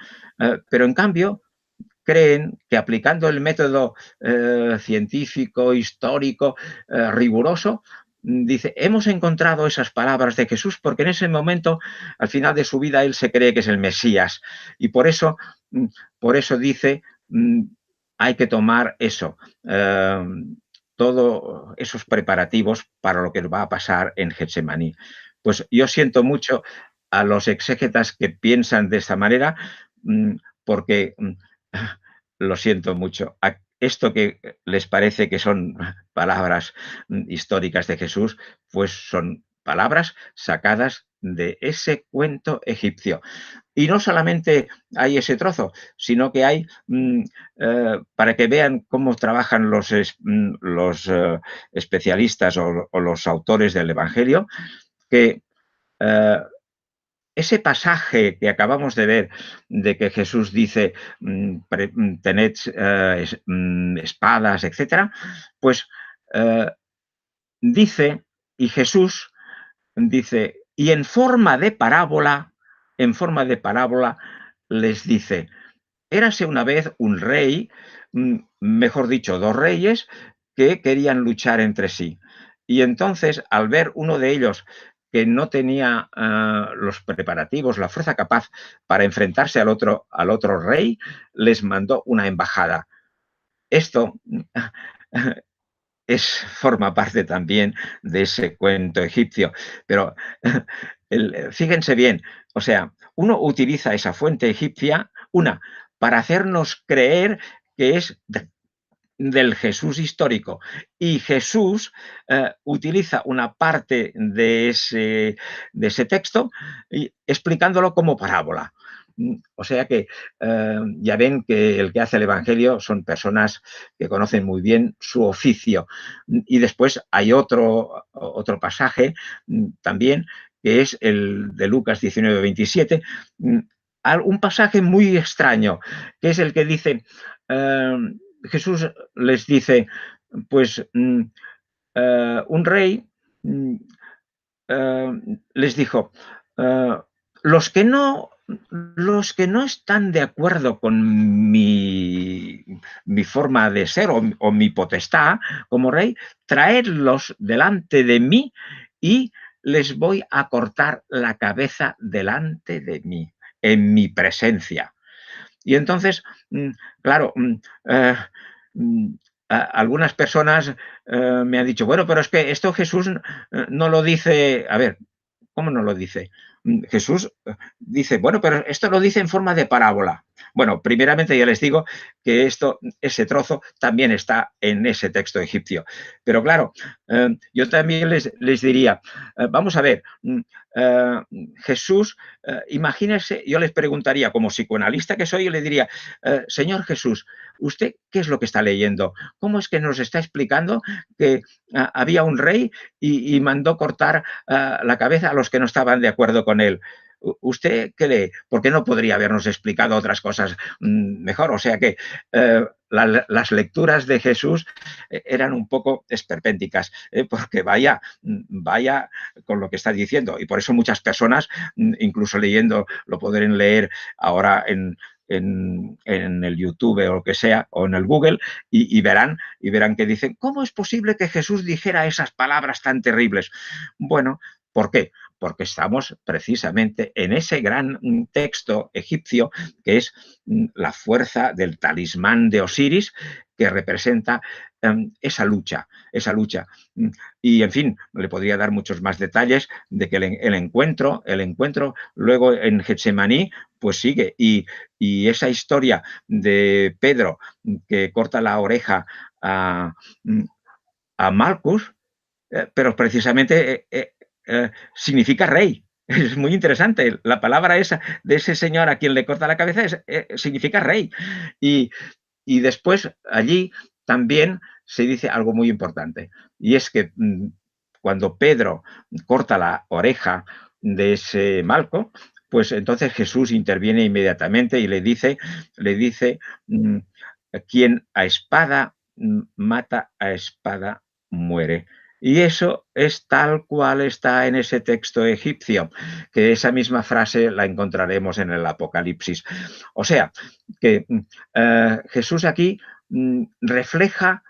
pero en cambio creen que aplicando el método científico, histórico, riguroso, dice, hemos encontrado esas palabras de Jesús porque en ese momento, al final de su vida, él se cree que es el Mesías. Y por eso dice, hay que tomar eso, todos esos preparativos para lo que va a pasar en Getsemaní. Pues yo siento mucho a los exégetas que piensan de esta manera, porque lo siento mucho. Esto que les parece que son palabras históricas de Jesús, pues son palabras sacadas de ese cuento egipcio. Y no solamente hay ese trozo, sino que hay, para que vean cómo trabajan los especialistas o los autores del Evangelio, que eh, ese pasaje que acabamos de ver, de que Jesús dice, tened espadas, etcétera, pues eh, dice, y Jesús dice, y en forma de parábola, les dice, érase una vez un rey, mejor dicho, 2 reyes, que querían luchar entre sí. Y entonces, al ver uno de ellos que no tenía los preparativos, la fuerza capaz para enfrentarse al otro rey, les mandó una embajada. Esto forma parte también de ese cuento egipcio, pero fíjense bien, o sea, uno utiliza esa fuente egipcia, para hacernos creer que es del Jesús histórico. Y Jesús utiliza una parte de ese texto explicándolo como parábola. O sea que ya ven que el que hace el Evangelio son personas que conocen muy bien su oficio. Y después hay otro pasaje también, que es el de Lucas 19, 27, un pasaje muy extraño, que es el que dice, Jesús les dice, pues un rey les dijo, eh, los que no los que no están de acuerdo con mi forma de ser mi potestad como rey, traedlos delante de mí y les voy a cortar la cabeza delante de mí, en mi presencia. Y entonces, claro, mm, algunas personas me han dicho, bueno, pero es que esto Jesús no lo dice, a ver, ¿cómo no lo dice? Jesús dice, bueno, pero esto lo dice en forma de parábola. Bueno, primeramente ya les digo que ese trozo también está en ese texto egipcio. Pero claro, yo también les diría, vamos a ver, eh, Jesús, imagínese, yo les preguntaría, como psicoanalista que soy, yo le diría, Señor Jesús, ¿usted qué es lo que está leyendo? ¿Cómo es que nos está explicando que había un rey y mandó cortar la cabeza a los que no estaban de acuerdo con él? ¿Usted qué lee? ¿Por qué no podría habernos explicado otras cosas mejor? O sea que las lecturas de Jesús eran un poco esperpénticas, porque vaya con lo que está diciendo. Y por eso muchas personas, incluso leyendo, lo podrán leer ahora en el YouTube o lo que sea, o en el Google, y verán que dicen, ¿cómo es posible que Jesús dijera esas palabras tan terribles? Bueno, ¿por qué? Porque estamos precisamente en ese gran texto egipcio que es la fuerza del talismán de Osiris, que representa esa lucha, esa lucha. Y, en fin, le podría dar muchos más detalles de que el encuentro luego en Getsemaní, pues sigue. Y esa historia de Pedro que corta la oreja a Malcus, pero precisamente significa rey. Es muy interesante. La palabra esa de ese señor a quien le corta la cabeza significa rey. Y, y después allí también se dice algo muy importante. Y es que cuando Pedro corta la oreja de ese Malco, pues entonces Jesús interviene inmediatamente y le dice quien a espada mata a espada muere. Y eso es tal cual está en ese texto egipcio, que esa misma frase la encontraremos en el Apocalipsis. O sea, que Jesús aquí refleja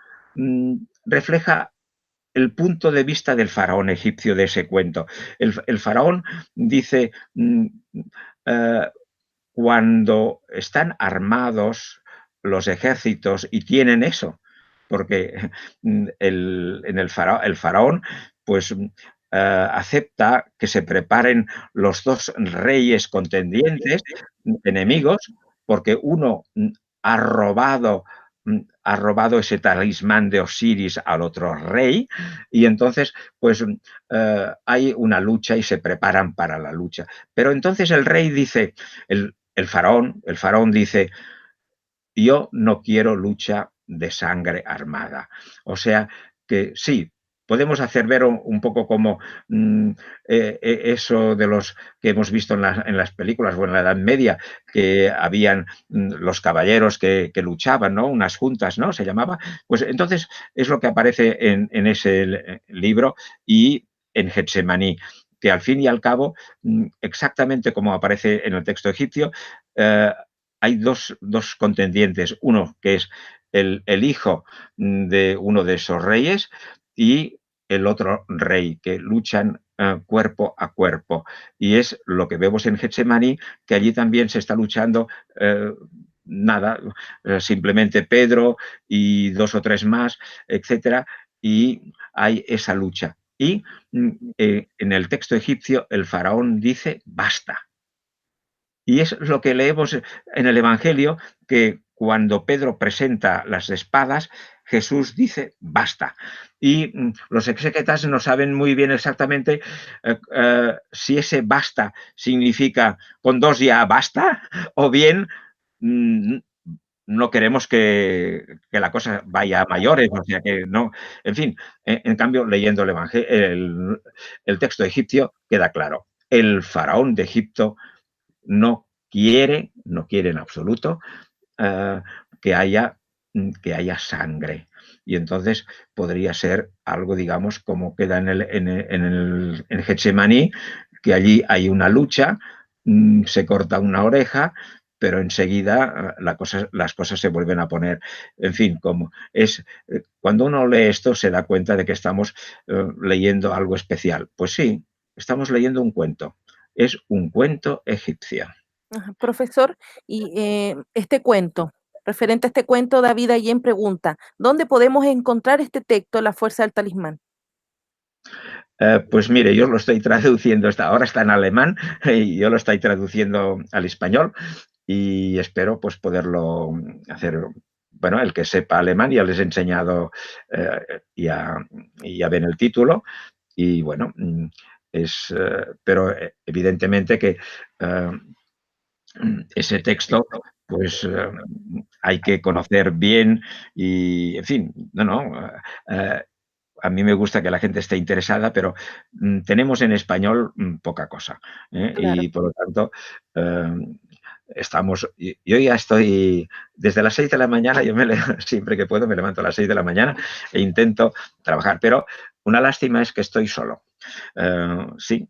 el punto de vista del faraón egipcio de ese cuento. El faraón dice, eh, cuando están armados los ejércitos y tienen eso, porque el faraón pues acepta que se preparen los dos reyes contendientes, enemigos, porque uno ha robado ese talismán de Osiris al otro rey, y entonces pues hay una lucha y se preparan para la lucha. Pero entonces el rey dice, el faraón dice, yo no quiero lucha de sangre armada. O sea que sí, podemos hacer ver un poco como eso de los que hemos visto en las películas o en la Edad Media, que habían los caballeros que luchaban, ¿no? Unas juntas, ¿no? Se llamaba. Pues entonces es lo que aparece en ese libro y en Getsemaní, que al fin y al cabo, exactamente como aparece en el texto egipcio, hay dos contendientes, uno que es el hijo de uno de esos reyes y el otro rey, que luchan cuerpo a cuerpo. Y es lo que vemos en Getsemaní, que allí también se está luchando nada, simplemente Pedro y dos o tres más, etcétera, y hay esa lucha. Y en el texto egipcio el faraón dice basta. Y es lo que leemos en el Evangelio, que cuando Pedro presenta las espadas, Jesús dice basta. Y los exégetas no saben muy bien exactamente si ese basta significa con dos ya basta, o bien no queremos que la cosa vaya a mayores, o sea que no. En fin, en cambio, leyendo el Evangelio, el texto egipcio, queda claro. El faraón de Egipto no quiere en absoluto eh, que, haya, que haya sangre. Y entonces podría ser algo, digamos, como queda en Getsemaní, que allí hay una lucha, se corta una oreja, pero enseguida las cosas se vuelven a poner. En fin, como es, cuando uno lee esto se da cuenta de que estamos leyendo algo especial. Pues sí, estamos leyendo un cuento. Es un cuento egipcio. Ajá. Profesor, y este cuento, referente a este cuento, David Allen pregunta, ¿dónde podemos encontrar este texto, La fuerza del talismán? Pues mire, yo lo estoy traduciendo, ahora está en alemán y yo lo estoy traduciendo al español y espero pues poderlo hacer. Bueno, el que sepa alemán ya les he enseñado, ya, ya ven el título y bueno, pero evidentemente que eh, ese texto pues hay que conocer bien y, en fin, no, no. A mí me gusta que la gente esté interesada, pero tenemos en español poca cosa. ¿Eh? Claro, Y por lo tanto, yo ya estoy, desde las 6 de la mañana, siempre que puedo me levanto a las 6 de la mañana e intento trabajar, pero una lástima es que estoy solo. Sí,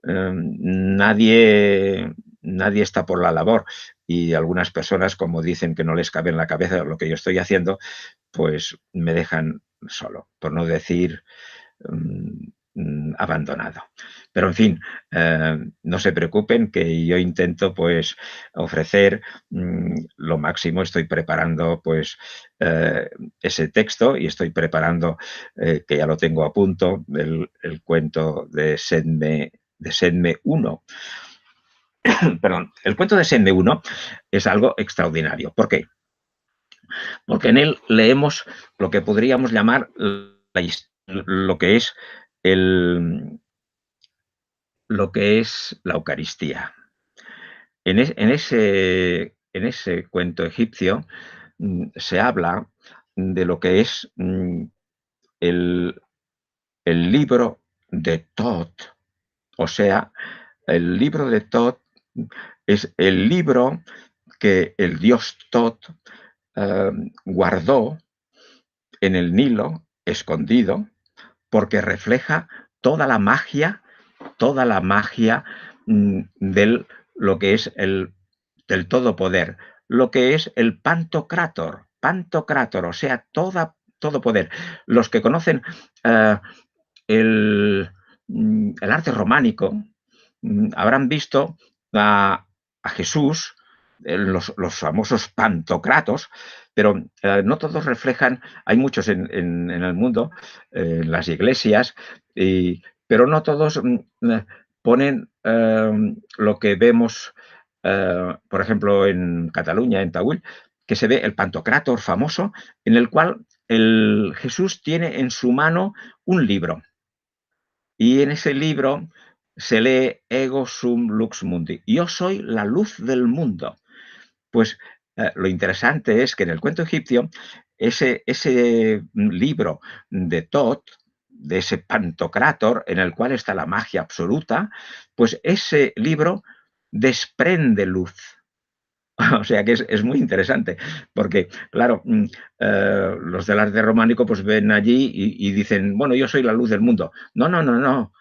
nadie está por la labor y algunas personas, como dicen que no les cabe en la cabeza lo que yo estoy haciendo, pues me dejan solo, por no decir abandonado. Pero en fin, no se preocupen que yo intento pues ofrecer lo máximo. Estoy preparando pues ese texto y estoy preparando, que ya lo tengo a punto, el cuento de Sedme I. Perdón, el cuento de Sedme I es algo extraordinario. ¿Por qué? Porque en él leemos lo que podríamos llamar lo que es el, lo que es la Eucaristía. En ese cuento egipcio se habla de lo que es el, el libro de Tot. O sea, el libro de Tot es el libro que el dios Tot eh, guardó en el Nilo, escondido, porque refleja toda la magia, toda la magia del lo que es del todopoder, lo que es el pantocrátor, o sea, todo poder. Los que conocen eh, el, el arte románico habrán visto a Jesús, los famosos pantocratos, pero no todos reflejan, hay muchos en el mundo, en las iglesias, pero no todos ponen lo que vemos, por ejemplo, en Cataluña, en Taüll, que se ve el pantocrátor famoso, en el cual el Jesús tiene en su mano un libro. Y en ese libro se lee Ego sum lux mundi. Yo soy la luz del mundo. Pues lo interesante es que en el cuento egipcio, ese libro de Tot, de ese Pantocrátor, en el cual está la magia absoluta, pues ese libro desprende luz. O sea que es muy interesante, porque, claro, los del arte románico pues ven allí y dicen, bueno, yo soy la luz del mundo. No, no, no, no.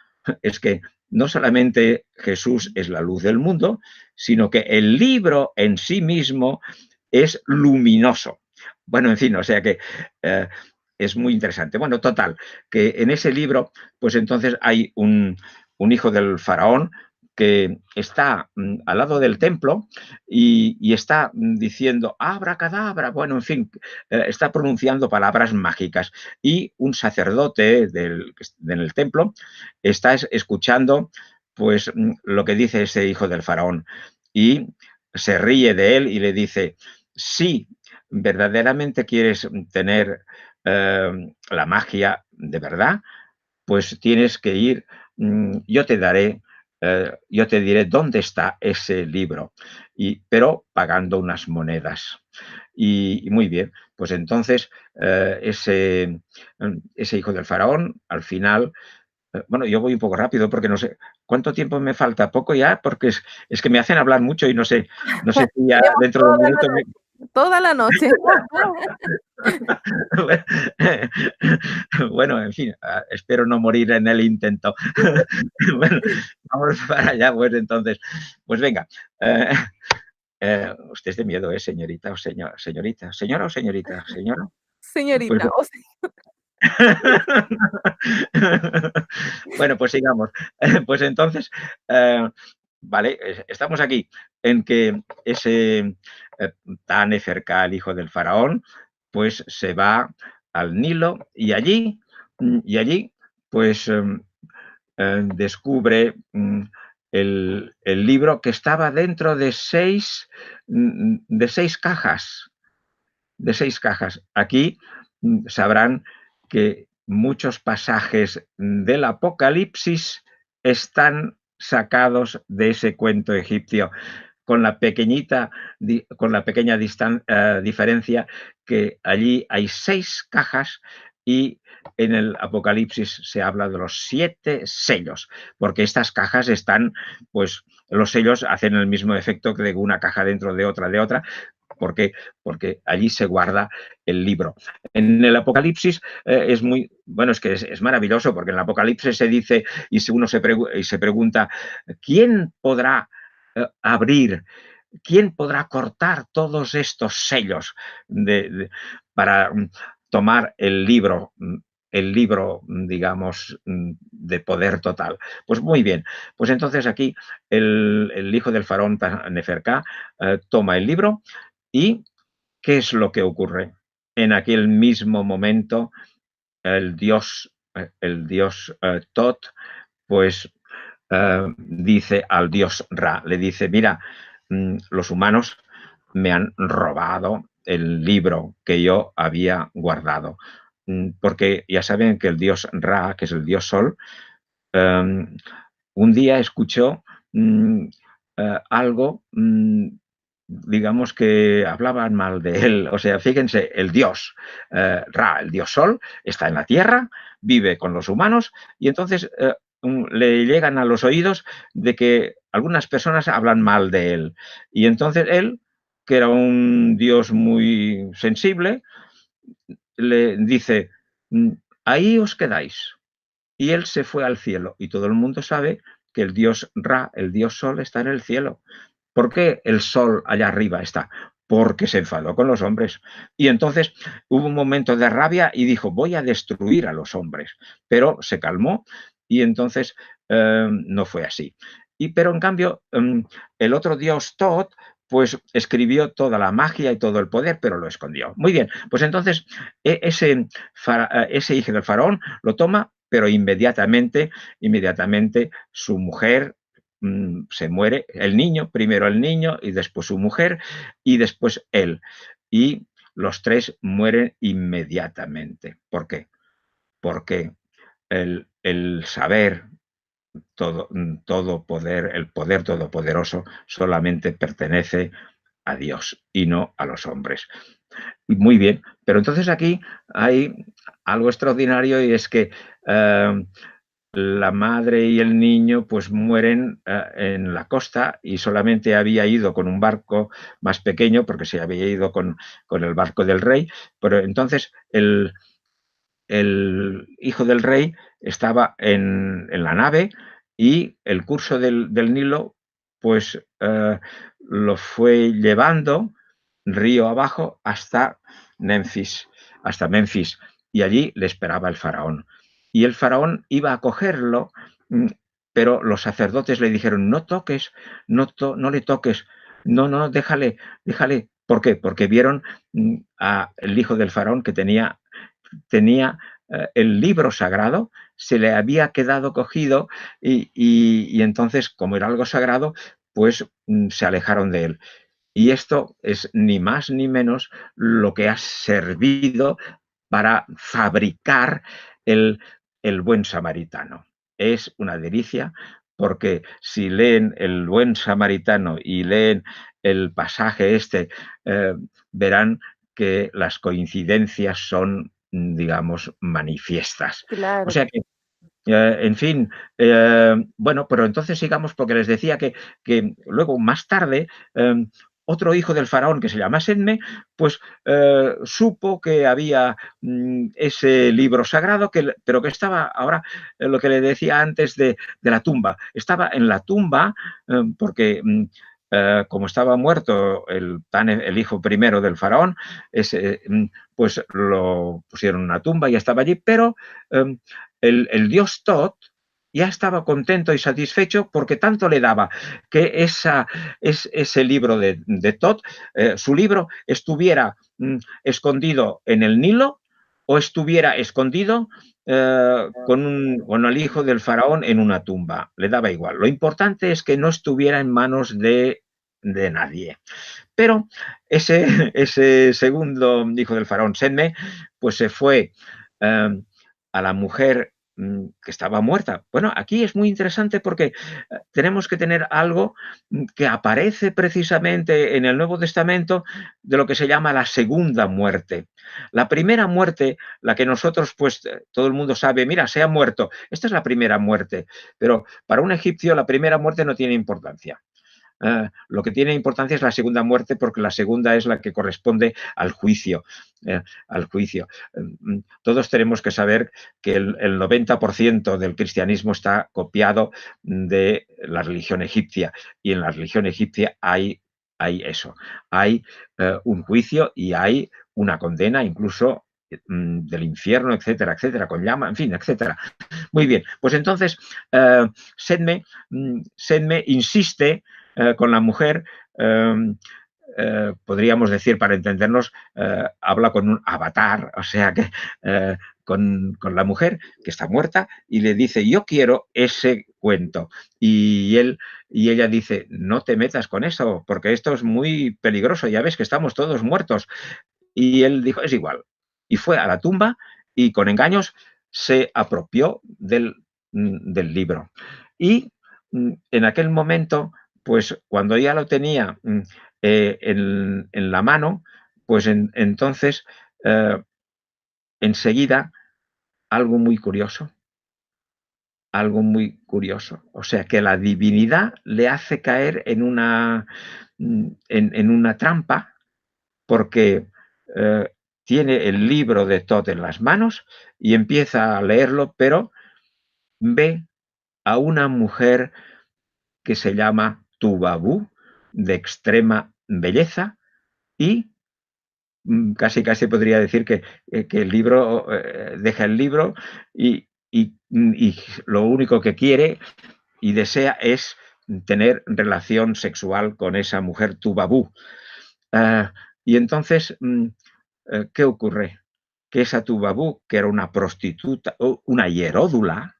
Es que no solamente Jesús es la luz del mundo, sino que el libro en sí mismo es luminoso. Bueno, en fin, o sea que es muy interesante. Bueno, total, que en ese libro, pues entonces hay un hijo del faraón que está al lado del templo y está diciendo abracadabra, bueno, en fin, está pronunciando palabras mágicas y un sacerdote en el templo está escuchando pues lo que dice ese hijo del faraón y se ríe de él y le dice, si verdaderamente quieres tener la magia de verdad, pues tienes que ir, yo te diré dónde está ese libro, pero pagando unas monedas. Y muy bien, pues entonces ese hijo del faraón, al final, bueno, yo voy un poco rápido porque no sé cuánto tiempo me falta, poco ya, porque es que me hacen hablar mucho y no sé si ya tenemos dentro de un minuto toda la noche. Bueno, en fin, espero no morir en el intento. Bueno, vamos para allá, pues entonces. Pues venga. Usted es de miedo, señorita o señorita. ¿Señora o señorita? ¿Señora? Pues Señorita, o sea, Bueno, pues sigamos. Pues entonces, eh, vale, estamos aquí en que ese Taneferká, el hijo del faraón, pues se va al Nilo y allí pues descubre el libro que estaba dentro de seis cajas, de seis cajas. Aquí sabrán que muchos pasajes del Apocalipsis están sacados de ese cuento egipcio, con la pequeñita, con la pequeña diferencia que allí hay seis cajas y en el Apocalipsis se habla de los siete sellos, porque estas cajas están, pues los sellos hacen el mismo efecto que de una caja dentro de otra, porque, porque allí se guarda el libro. En el Apocalipsis es muy, bueno, es que es maravilloso, porque en el Apocalipsis se dice, y si uno se pregunta, ¿quién podrá abrir, quién podrá cortar todos estos sellos para tomar el libro, digamos, de poder total? Pues muy bien, pues entonces aquí el hijo del faraón Neferká toma el libro y ¿qué es lo que ocurre? En aquel mismo momento, el dios Tot, pues dice al dios Ra, le dice, mira, los humanos me han robado el libro que yo había guardado. Porque ya saben que el dios Ra, que es el dios Sol, un día escuchó algo, digamos que hablaban mal de él. O sea, fíjense, el dios Ra, el dios Sol, está en la tierra, vive con los humanos y entonces le llegan a los oídos de que algunas personas hablan mal de él. Y entonces él, que era un dios muy sensible, le dice, ahí os quedáis. Y él se fue al cielo y todo el mundo sabe que el dios Ra, el dios Sol, está en el cielo. ¿Por qué el sol allá arriba está? Porque se enfadó con los hombres. Y entonces hubo un momento de rabia y dijo, voy a destruir a los hombres. Pero se calmó y entonces no fue así. Pero en cambio, el otro dios Tot, pues escribió toda la magia y todo el poder, pero lo escondió. Muy bien, pues entonces ese hijo del faraón lo toma, pero inmediatamente su mujer se muere, el niño, primero el niño y después su mujer y después él. Y los tres mueren inmediatamente. ¿Por qué? Porque el saber todo poder, el poder todopoderoso solamente pertenece a Dios y no a los hombres. Muy bien, pero entonces aquí hay algo extraordinario y es que la madre y el niño pues mueren en la costa y solamente había ido con un barco más pequeño porque se había ido con el barco del rey, pero entonces el hijo del rey estaba en la nave y el curso del Nilo pues lo fue llevando río abajo hasta Memphis, y allí le esperaba el faraón. Y el faraón iba a cogerlo, pero los sacerdotes le dijeron, no toques, no le toques, no, déjale, déjale. ¿Por qué? Porque vieron al hijo del faraón que tenía el libro sagrado, se le había quedado cogido y entonces, como era algo sagrado, pues se alejaron de él. Y esto es ni más ni menos lo que ha servido para fabricar el, el buen samaritano. Es una delicia porque si leen el buen samaritano y leen el pasaje este, verán que las coincidencias son, digamos, manifiestas. O Claro. sea que en fin, bueno, pero entonces sigamos porque les decía que luego, más tarde, otro hijo del faraón que se llama Sedme, pues supo que había ese libro sagrado, pero que estaba ahora, lo que le decía antes de la tumba, estaba en la tumba porque como estaba muerto el hijo primero del faraón, pues lo pusieron en una tumba y estaba allí, pero el dios Tot ya estaba contento y satisfecho porque tanto le daba que ese libro de Tot, su libro, estuviera escondido en el Nilo o estuviera escondido con el hijo del faraón en una tumba. Le daba igual. Lo importante es que no estuviera en manos de nadie. Pero ese segundo hijo del faraón, Senme, pues se fue a la mujer que estaba muerta. Bueno, aquí es muy interesante porque tenemos que tener algo que aparece precisamente en el Nuevo Testamento de lo que se llama la segunda muerte. La primera muerte, la que nosotros, pues todo el mundo sabe, mira, se ha muerto. Esta es la primera muerte, pero para un egipcio la primera muerte no tiene importancia. Lo que tiene importancia es la segunda muerte porque la segunda es la que corresponde al juicio. Al juicio. Todos tenemos que saber que el 90% del cristianismo está copiado de la religión egipcia y en la religión egipcia hay eso, hay un juicio y hay una condena incluso del infierno, etcétera, etcétera, con llama, en fin, etcétera. Muy bien, pues entonces Sedme insiste con la mujer, podríamos decir, para entendernos, habla con un avatar, o sea que con la mujer que está muerta y le dice, yo quiero ese cuento. Y ella dice, no te metas con eso, porque esto es muy peligroso, ya ves que estamos todos muertos. Y él dijo, es igual. Y fue a la tumba y con engaños se apropió del libro. Y en aquel momento, pues cuando ya lo tenía en la mano, pues entonces enseguida algo muy curioso, algo muy curioso. O sea, que la divinidad le hace caer en una trampa porque tiene el libro de Tot en las manos y empieza a leerlo, pero ve a una mujer que se llama Tubabú, de extrema belleza, y casi casi podría decir que el libro deja el libro y lo único que quiere y desea es tener relación sexual con esa mujer Tubabú. Y entonces, ¿qué ocurre? Que esa Tubabú, que era una prostituta, una hieródula,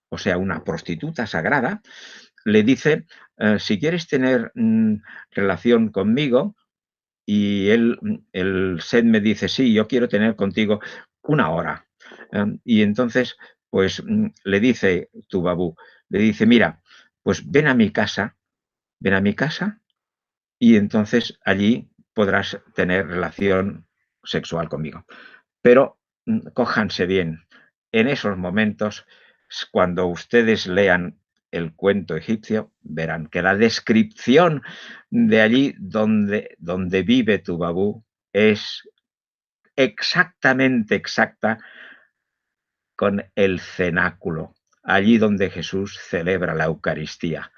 o sea, una prostituta sagrada, le dice, si quieres tener relación conmigo, y el Sed me dice, sí, yo quiero tener contigo una hora. Y entonces, pues le dice Tubabú, le dice, mira, pues ven a mi casa y entonces allí podrás tener relación sexual conmigo. Pero cójanse bien, en esos momentos, cuando ustedes lean el cuento egipcio, verán que la descripción de allí donde vive Tubabú es exactamente exacta con el cenáculo, allí donde Jesús celebra la Eucaristía.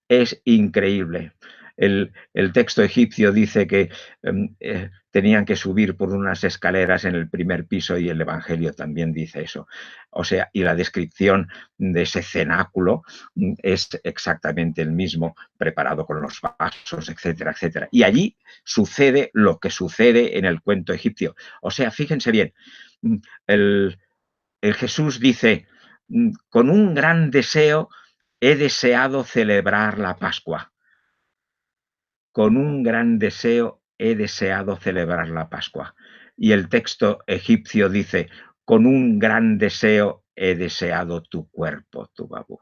Es increíble. El texto egipcio dice que tenían que subir por unas escaleras en el primer piso y el Evangelio también dice eso. O sea, y la descripción de ese cenáculo es exactamente el mismo, preparado con los vasos, etcétera, etcétera. Y allí sucede lo que sucede en el cuento egipcio. O sea, fíjense bien, el, el Jesús dice, con un gran deseo he deseado celebrar la Pascua. Con un gran deseo he deseado celebrar la Pascua. Y el texto egipcio dice, con un gran deseo he deseado tu cuerpo, Tubabú.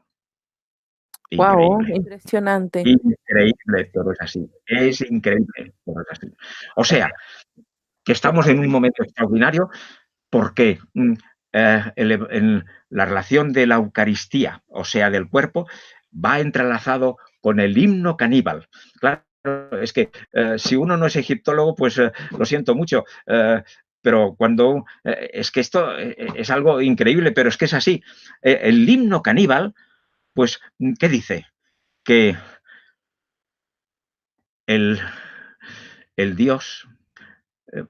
Guau, Increíble. impresionante. Increíble, todo es así. Es increíble, todo es así. O sea, que estamos en un momento extraordinario porque la relación de la Eucaristía, o sea, del cuerpo, va entrelazado con el himno caníbal. Claro, es que si uno no es egiptólogo, pues lo siento mucho. Pero cuando es que esto es algo increíble, pero es que es así. El himno caníbal, pues, ¿qué dice? Que el, el dios, eh,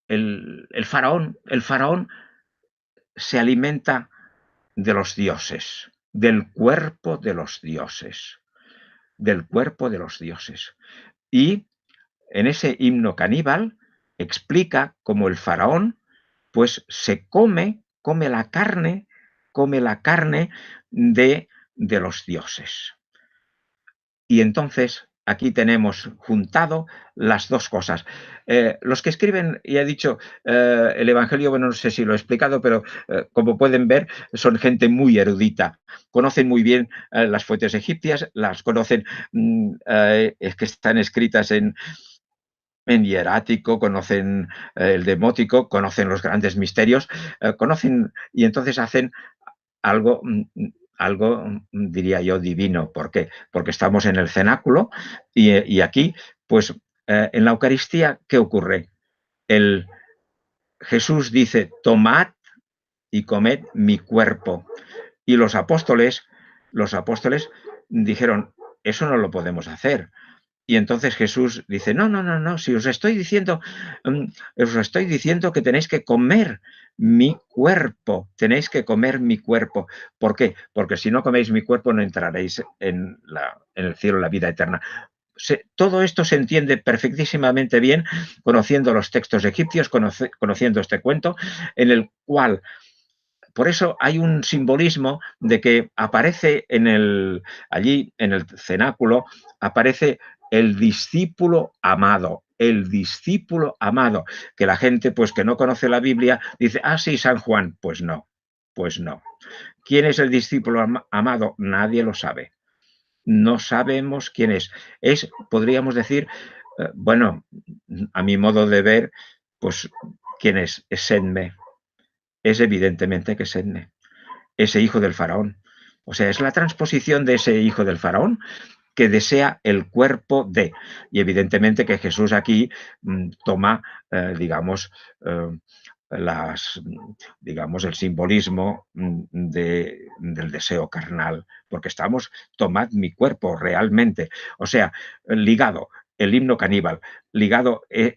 el faraón se alimenta de los dioses, del cuerpo de los dioses, del cuerpo de los dioses. Y en ese himno caníbal explica cómo el faraón pues se come la carne de los dioses. Y entonces aquí tenemos juntado las dos cosas. Los que escriben, y he dicho, el Evangelio, bueno, no sé si lo he explicado, pero como pueden ver, son gente muy erudita. Conocen muy bien las fuentes egipcias, las conocen, es que están escritas en hierático, conocen el demótico, conocen los grandes misterios, conocen y entonces hacen algo, algo, diría yo, divino. ¿Por qué? Porque estamos en el cenáculo y aquí, pues en la Eucaristía, ¿qué ocurre? El Jesús dice, tomad y comed mi cuerpo. Y los apóstoles dijeron, eso no lo podemos hacer. Y entonces Jesús dice, no, no, no, no, si os estoy diciendo que tenéis que comer mi cuerpo, tenéis que comer mi cuerpo. ¿Por qué? Porque si no coméis mi cuerpo no entraréis en el cielo, la vida eterna. Todo esto se entiende perfectísimamente bien conociendo los textos egipcios, conociendo este cuento, en el cual por eso hay un simbolismo de que aparece allí en el cenáculo, aparece el discípulo amado, que la gente pues que no conoce la Biblia dice, ah, sí, San Juan, pues no, pues no. ¿Quién es el discípulo amado? Nadie lo sabe. No sabemos quién es. Podríamos decir, bueno, a mi modo de ver, pues, ¿quién es? Es Sedme. Es evidentemente que Sedme, ese hijo del faraón. O sea, es la transposición de ese hijo del faraón que desea el cuerpo de. Y evidentemente que Jesús aquí toma, digamos, digamos, el simbolismo del deseo carnal, porque estamos, tomad mi cuerpo realmente. O sea, ligado el himno caníbal, ligado he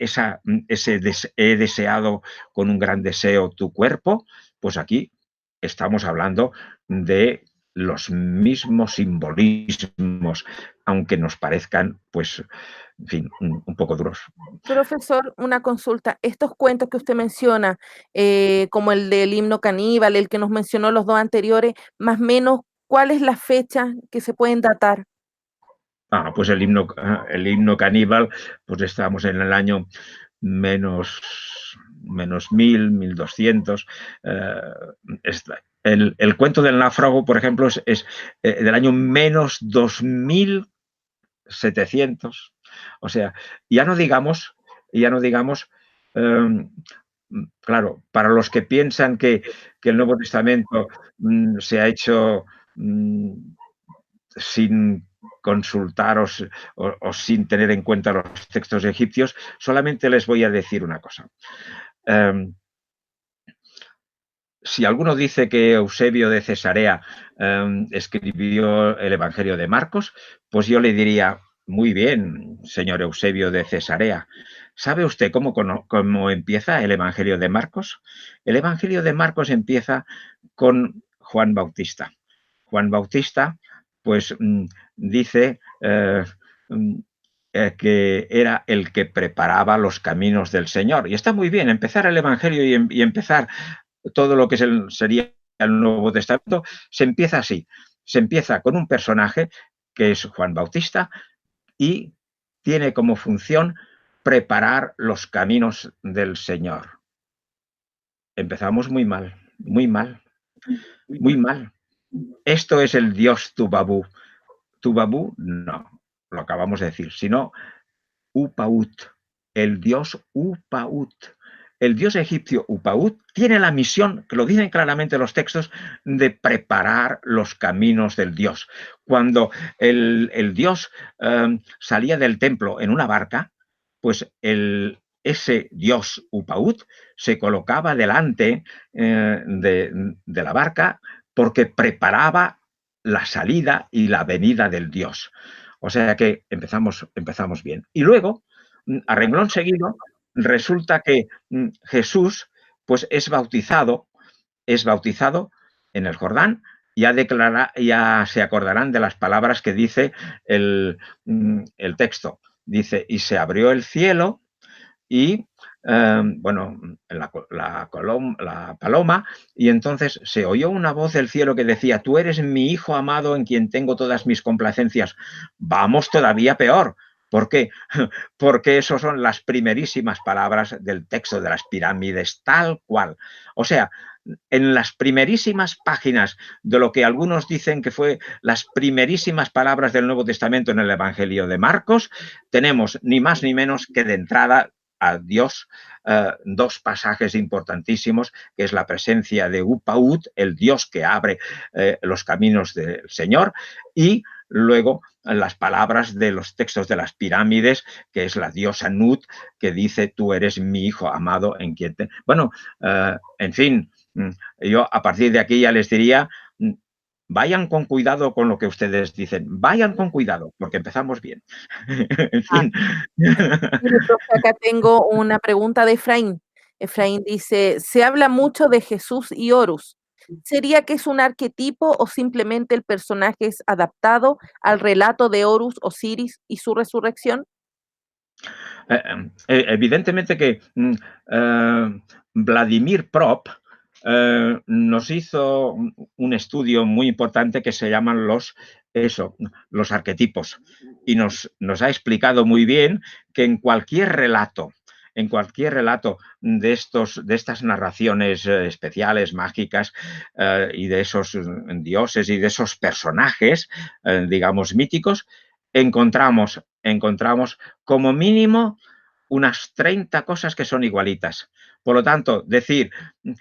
deseado con un gran deseo tu cuerpo, pues aquí estamos hablando de los mismos simbolismos, aunque nos parezcan, pues, en fin, un poco duros. Profesor, una consulta. Estos cuentos que usted menciona, como el del himno caníbal, el que nos mencionó los dos anteriores, más o menos, ¿cuál es la fecha que se pueden datar? Pues el himno caníbal, pues estábamos en el año menos, menos 1200. El cuento del náufrago, por ejemplo, es del año menos 2700. O sea, ya no digamos, eh, claro, para los que piensan que el Nuevo Testamento se ha hecho sin consultar o sin tener en cuenta los textos egipcios, solamente les voy a decir una cosa. Si alguno dice que Eusebio de Cesarea escribió el Evangelio de Marcos, pues yo le diría, muy bien, señor Eusebio de Cesarea. ¿Sabe usted cómo empieza el Evangelio de Marcos? El Evangelio de Marcos empieza con Juan Bautista. Juan Bautista, pues dice que era el que preparaba los caminos del Señor. Y está muy bien empezar el Evangelio y empezar todo lo que sería el Nuevo Testamento, se empieza así. Se empieza con un personaje que es Juan Bautista y tiene como función preparar los caminos del Señor. Empezamos muy mal, muy mal, muy mal. Esto es el dios Tubabú. Tubabú, no, lo acabamos de decir, sino Upaut, el dios Upaut. El dios egipcio Upaut tiene la misión, que lo dicen claramente los textos, de preparar los caminos del dios. Cuando el dios salía del templo en una barca, pues ese dios Upaut se colocaba delante de la barca porque preparaba la salida y la venida del dios. O sea que empezamos bien. Y luego, a renglón seguido, resulta que Jesús pues es bautizado en el Jordán. Ya se acordarán de las palabras que dice el texto. Dice, y se abrió el cielo y, bueno, la paloma, y entonces se oyó una voz del cielo que decía, tú eres mi hijo amado en quien tengo todas mis complacencias. Vamos todavía peor. ¿Por qué? Porque esas son las primerísimas palabras del texto de las pirámides, tal cual. O sea, en las primerísimas páginas de lo que algunos dicen que fue las primerísimas palabras del Nuevo Testamento en el Evangelio de Marcos, tenemos ni más ni menos que de entrada a Dios dos pasajes importantísimos, que es la presencia de Upaut, el Dios que abre los caminos del Señor, y luego las palabras de los textos de las pirámides, que es la diosa Nut, que dice, tú eres mi hijo amado en quien te... Bueno, en fin, yo a partir de aquí ya les diría, vayan con cuidado con lo que ustedes dicen, vayan con cuidado, porque empezamos bien. En Ah, fin. mire, profe, acá tengo una pregunta de Efraín. Efraín dice, se habla mucho de Jesús y Horus. ¿Sería que es un arquetipo o simplemente el personaje es adaptado al relato de Horus, Osiris y su resurrección? Evidentemente que Vladimir Prop nos hizo un estudio muy importante que se llaman los arquetipos, y nos ha explicado muy bien que en cualquier relato de estas narraciones especiales, mágicas, y de esos dioses y de esos personajes, digamos, míticos, encontramos como mínimo unas 30 cosas que son igualitas. Por lo tanto, decir,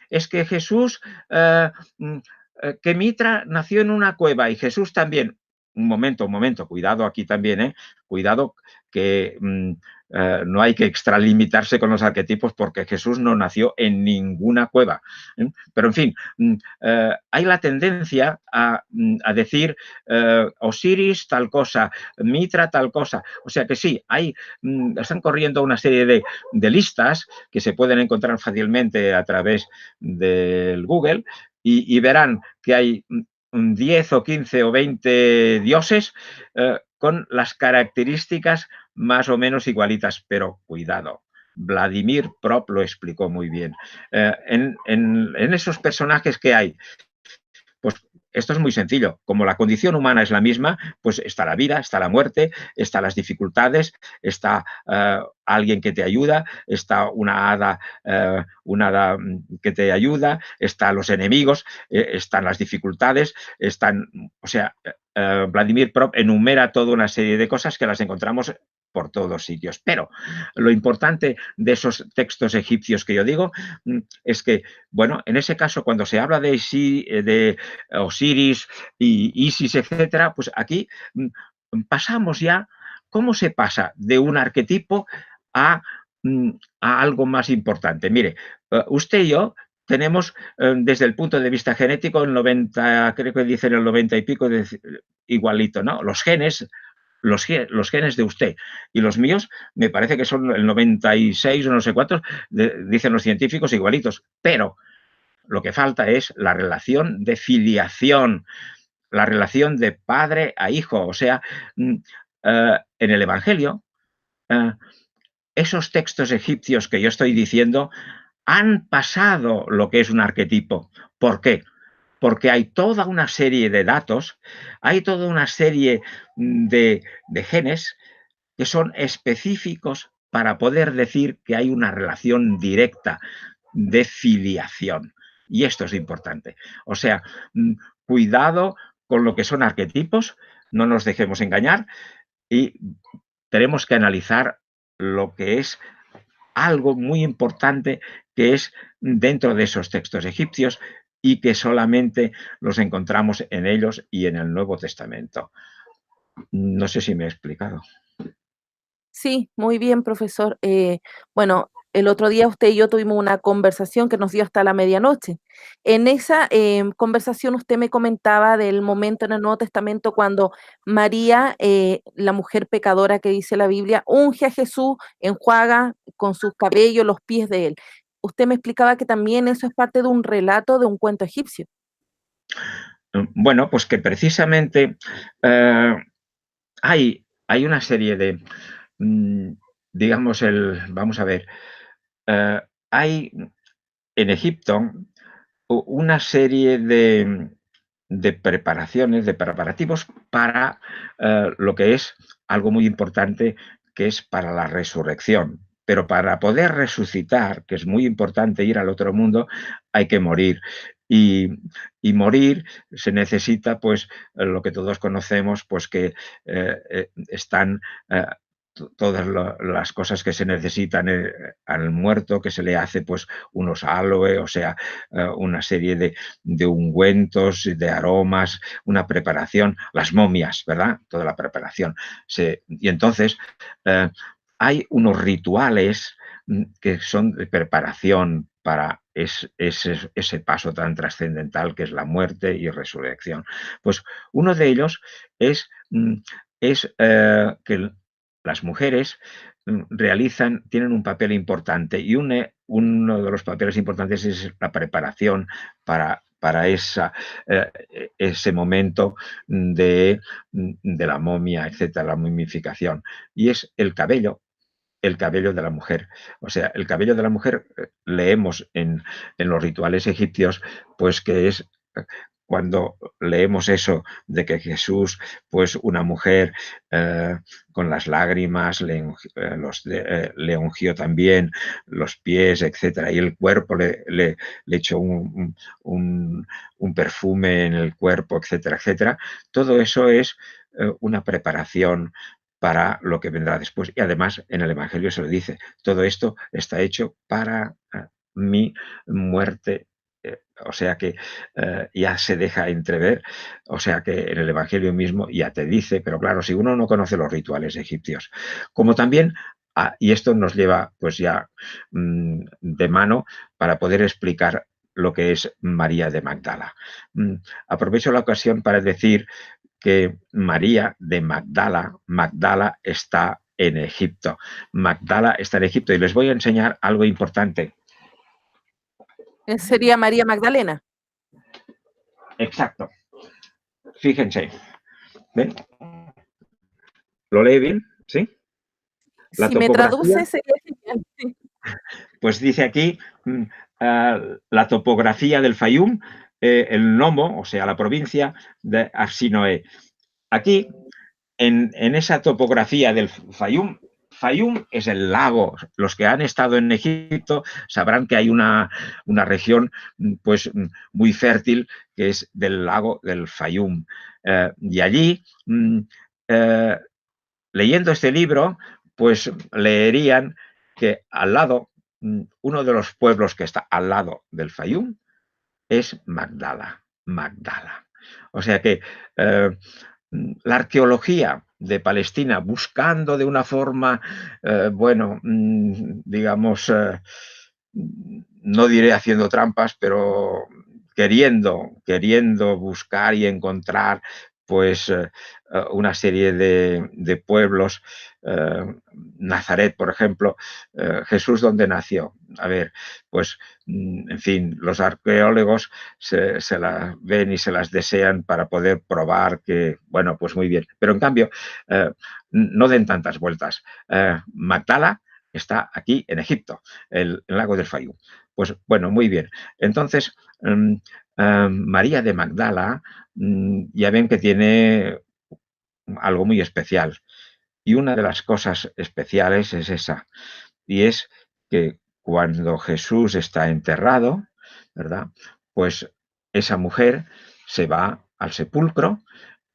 es que Jesús, que Mitra nació en una cueva y Jesús también. Un momento, cuidado aquí también, cuidado que no hay que extralimitarse con los arquetipos porque Jesús no nació en ninguna cueva. Pero en fin, hay la tendencia a decir Osiris tal cosa, Mitra tal cosa. O sea que sí, están corriendo una serie de listas que se pueden encontrar fácilmente a través del Google y verán que hay 10 o 15 o 20 dioses con las características más o menos igualitas, pero cuidado. Vladimir Prop lo explicó muy bien. En esos personajes que hay, pues esto es muy sencillo. Como la condición humana es la misma, pues está la vida, está la muerte, están las dificultades, está alguien que te ayuda, está una hada que te ayuda, están los enemigos, están las dificultades, o sea, Vladimir Prop enumera toda una serie de cosas que las encontramos por todos sitios. Pero lo importante de esos textos egipcios que yo digo es que, bueno, en ese caso, cuando se habla de Osiris y Isis, etcétera, pues aquí pasamos ya, ¿cómo se pasa de un arquetipo a, a algo más importante? Mire, usted y yo tenemos desde el punto de vista genético el 90, creo que dicen el 90 y pico, igualito, ¿no? Los genes de usted y los míos me parece que son el 96 o no sé cuántos, dicen los científicos igualitos, pero lo que falta es la relación de filiación, la relación de padre a hijo. O sea, en el Evangelio, eh, esos textos egipcios que yo estoy diciendo han pasado lo que es un arquetipo. ¿Por qué? Porque hay toda una serie de datos, hay toda una serie de genes que son específicos para poder decir que hay una relación directa de filiación. Y esto es importante. O sea, cuidado con lo que son arquetipos, no nos dejemos engañar y tenemos que analizar lo que es algo muy importante que es dentro de esos textos egipcios y que solamente los encontramos en ellos y en el Nuevo Testamento. No sé si me he explicado. Sí, muy bien, profesor. Bueno, el otro día usted y yo tuvimos una conversación que nos dio hasta la medianoche. En esa conversación usted me comentaba del momento en el Nuevo Testamento cuando María, la mujer pecadora que dice la Biblia, unge a Jesús, enjuaga con sus cabellos los pies de él. Usted me explicaba que también eso es parte de un relato de un cuento egipcio. Bueno, pues que precisamente eh, hay una serie de, mm, digamos, vamos a ver, eh, hay en Egipto una serie de preparaciones, de preparativos para lo que es algo muy importante, que es para la resurrección. Pero para poder resucitar, que es muy importante ir al otro mundo, hay que morir. Y, y morir se necesita, pues, lo que todos conocemos, pues que están eh, todas las cosas que se necesitan al muerto, que se le hace, pues, unos aloe, o sea, una serie de ungüentos, de aromas, una preparación, las momias, ¿verdad? Toda la preparación. Y entonces eh, hay unos rituales que son de preparación para ese paso tan trascendental que es la muerte y resurrección. Pues uno de ellos es, que las mujeres tienen un papel importante y uno de los papeles importantes es la preparación para ese momento de la momia, etcétera, la momificación. Y es el cabello de la mujer. O sea, el cabello de la mujer, leemos en los rituales egipcios, pues que es cuando leemos eso de que Jesús, pues una mujer con las lágrimas le ungió también los pies, etcétera, y el cuerpo le echó un perfume en el cuerpo, etcétera, etcétera. Todo eso es una preparación para lo que vendrá después. Y además en el Evangelio se lo dice, todo esto está hecho para mi muerte. O sea que ya se deja entrever, o sea que en el Evangelio mismo ya te dice, pero claro, si uno no conoce los rituales egipcios, como también, y esto nos lleva pues ya de mano para poder explicar lo que es María de Magdala. Aprovecho la ocasión para decir que María de Magdala está en Egipto. Magdala está en Egipto y les voy a enseñar algo importante. Sería María Magdalena. Exacto. Fíjense. ¿Ven? ¿Lo lee bien? ¿Sí? La Si me topografía, traduce sería genial. Sí. pues dice aquí la topografía del Fayum, el nomo, o sea, la provincia de Arsinoe. Aquí en esa topografía del Fayum, Fayum es el lago. Los que han estado en Egipto sabrán que hay una región pues, muy fértil que es del lago del Fayum. Y allí, eh, leyendo este libro, pues leerían que al lado, uno de los pueblos que está al lado del Fayum es Magdala. Magdala. O sea que la arqueología de Palestina buscando de una forma, bueno, digamos, no diré haciendo trampas, pero queriendo buscar y encontrar pues una serie de pueblos, eh, Nazaret, por ejemplo, Jesús, ¿dónde nació? A ver, pues, en fin, los arqueólogos se las ven y se las desean para poder probar que, bueno, pues muy bien. Pero en cambio, no den tantas vueltas. Magdala está aquí en Egipto, el lago del Fayum. Pues bueno, muy bien. Entonces, María de Magdala, ya ven que tiene algo muy especial. Y una de las cosas especiales es esa, y es que cuando Jesús está enterrado, ¿verdad? Pues esa mujer se va al sepulcro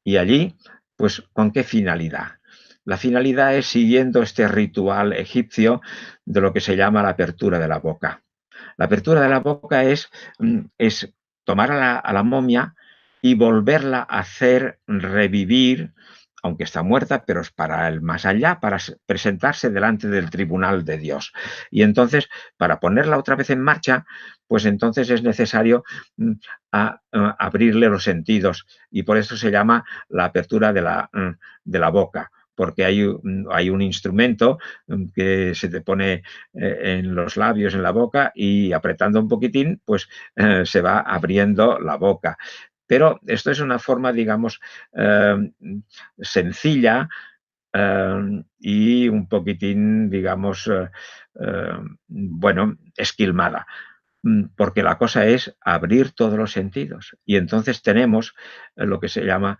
y allí, pues, ¿con qué finalidad? La finalidad es siguiendo este ritual egipcio de lo que se llama la apertura de la boca. La apertura de la boca es tomar a la momia y volverla a hacer revivir, aunque está muerta, pero es para el más allá, para presentarse delante del tribunal de Dios. Y entonces, para ponerla otra vez en marcha, pues entonces es necesario abrirle los sentidos, y por eso se llama la apertura de la boca, porque hay un instrumento que se te pone en los labios, en la boca, y apretando un poquitín, pues se va abriendo la boca. Pero esto es una forma, digamos, sencilla y un poquitín, digamos, bueno, esquilmada, porque la cosa es abrir todos los sentidos. Y entonces tenemos lo que se llama,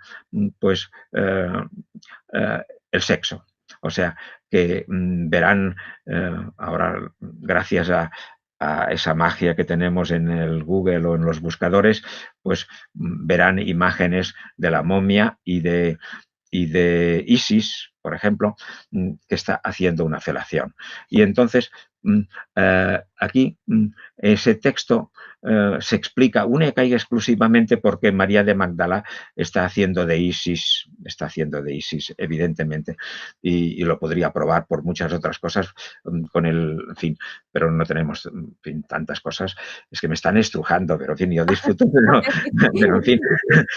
pues, el sexo. O sea, que verán ahora, gracias a esa magia que tenemos en el Google o en los buscadores, pues verán imágenes de la momia y de Isis, por ejemplo, que está haciendo una felación. Y entonces, aquí ese texto se explica única y exclusivamente porque María de Magdala está haciendo de Isis, evidentemente, y lo podría probar por muchas otras cosas con el, en fin, pero no tenemos, en fin, tantas cosas. Es que me están estrujando, pero en fin, yo disfruto, pero en fin.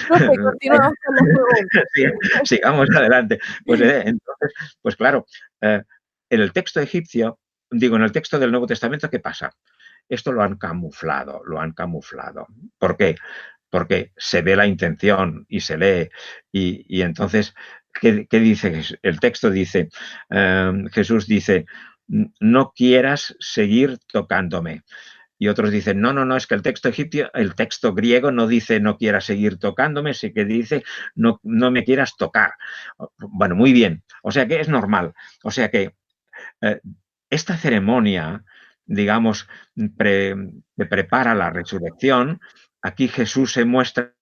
Profe, continuamos con las preguntas. Sí, sigamos adelante. Pues entonces, pues claro, en el texto egipcio, digo, en el texto del Nuevo Testamento, ¿qué pasa? Esto lo han camuflado, lo han camuflado. ¿Por qué? Porque se ve la intención y se lee. Y entonces, ¿qué dice? El texto dice, Jesús dice, no quieras seguir tocándome. Y otros dicen, no, no, no, es que el texto egipcio, el texto griego no dice no quieras seguir tocándome, sí que dice no, no me quieras tocar. Bueno, muy bien. O sea que es normal. O sea que eh, esta ceremonia, digamos, que prepara la resurrección, aquí Jesús se muestra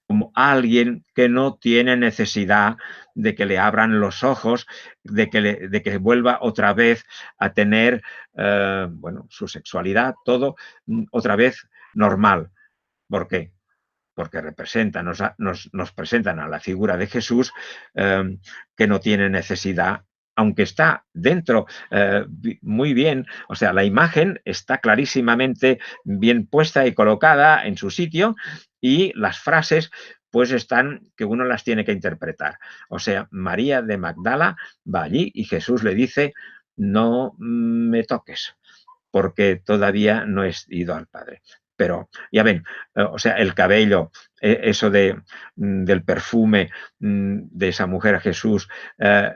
como alguien que no tiene necesidad de que le abran los ojos, de que vuelva otra vez a tener bueno, su sexualidad, todo otra vez normal. ¿Por qué? Porque nos presentan a la figura de Jesús que no tiene necesidad, aunque está dentro muy bien, o sea, la imagen está clarísimamente bien puesta y colocada en su sitio, y las frases pues están que uno las tiene que interpretar. O sea, María de Magdala va allí y Jesús le dice, no me toques, porque todavía no he ido al Padre. Pero ya ven, o sea, el cabello, eso del perfume de esa mujer a Jesús,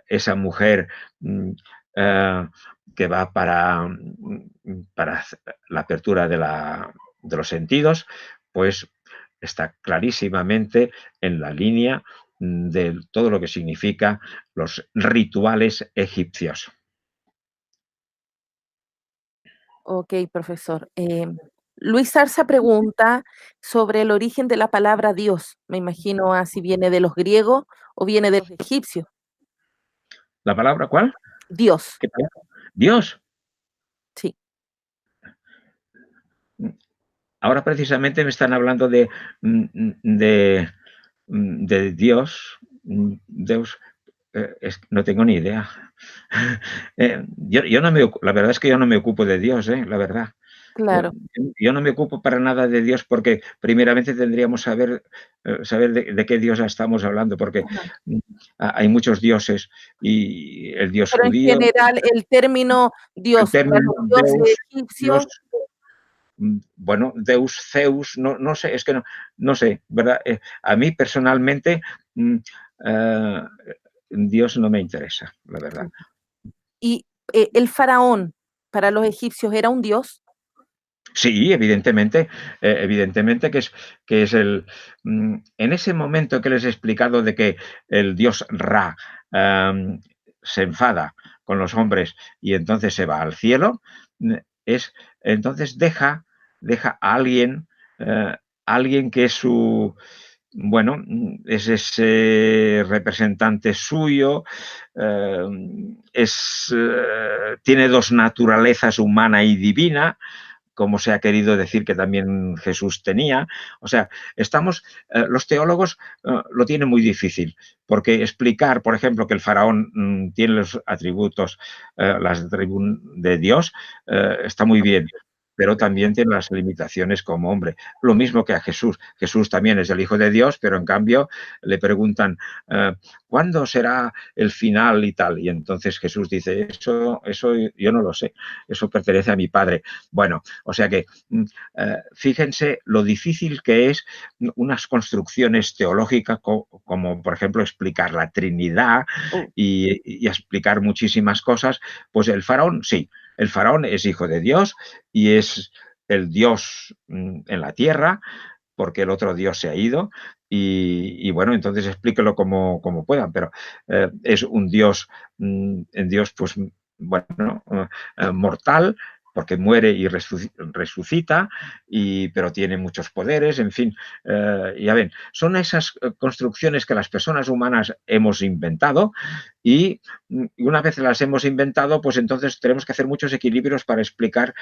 esa mujer eh, que va para la apertura de los sentidos, pues está clarísimamente en la línea de todo lo que significa los rituales egipcios. Ok, profesor. Luis Zarza pregunta sobre el origen de la palabra Dios. Me imagino si viene de los griegos o viene de los egipcios. ¿La palabra cuál? Dios, ¿Qué palabra? Dios. sí, Ahora precisamente me están hablando de Dios, Deus, no tengo ni idea. Yo no la verdad es que yo no me ocupo de Dios, la verdad. Yo, claro. yo no me ocupo para nada de Dios porque primeramente tendríamos saber de qué Dios estamos hablando, porque Ajá. hay muchos dioses y el Dios Pero en judío, general el término el Dios para término los dioses Dios, egipcios, bueno, Deus, Zeus, no, no sé, es que no, no sé, ¿verdad? A mí personalmente eh, Dios no me interesa, la verdad. y el faraón para los egipcios era un dios. Sí, evidentemente que es en ese momento que les he explicado de que el dios Ra se enfada con los hombres y entonces se va al cielo, es entonces deja a alguien que es su, bueno, es ese representante suyo, tiene dos naturalezas, humana y divina, como se ha querido decir que también Jesús tenía. O sea, los teólogos lo tienen muy difícil, porque explicar, por ejemplo, que el faraón tiene los atributos, las de Dios, está muy bien, pero también tiene las limitaciones como hombre. Lo mismo que a Jesús. Jesús también es el Hijo de Dios, pero en cambio le preguntan, ¿cuándo será el final y tal? Y entonces Jesús dice, eso yo no lo sé, eso pertenece a mi Padre. Bueno, o sea que fíjense lo difícil que es unas construcciones teológicas como, por ejemplo, explicar la Trinidad Oh, y explicar muchísimas cosas. Pues el faraón, sí, el faraón es hijo de Dios y es el Dios en la tierra, porque el otro Dios se ha ido, y bueno, entonces explíquelo como puedan, pero es un Dios, en Dios, pues bueno, mortal, porque muere y resucita, pero tiene muchos poderes, en fin, ya ven, son esas construcciones que las personas humanas hemos inventado y una vez las hemos inventado, pues entonces tenemos que hacer muchos equilibrios para explicar,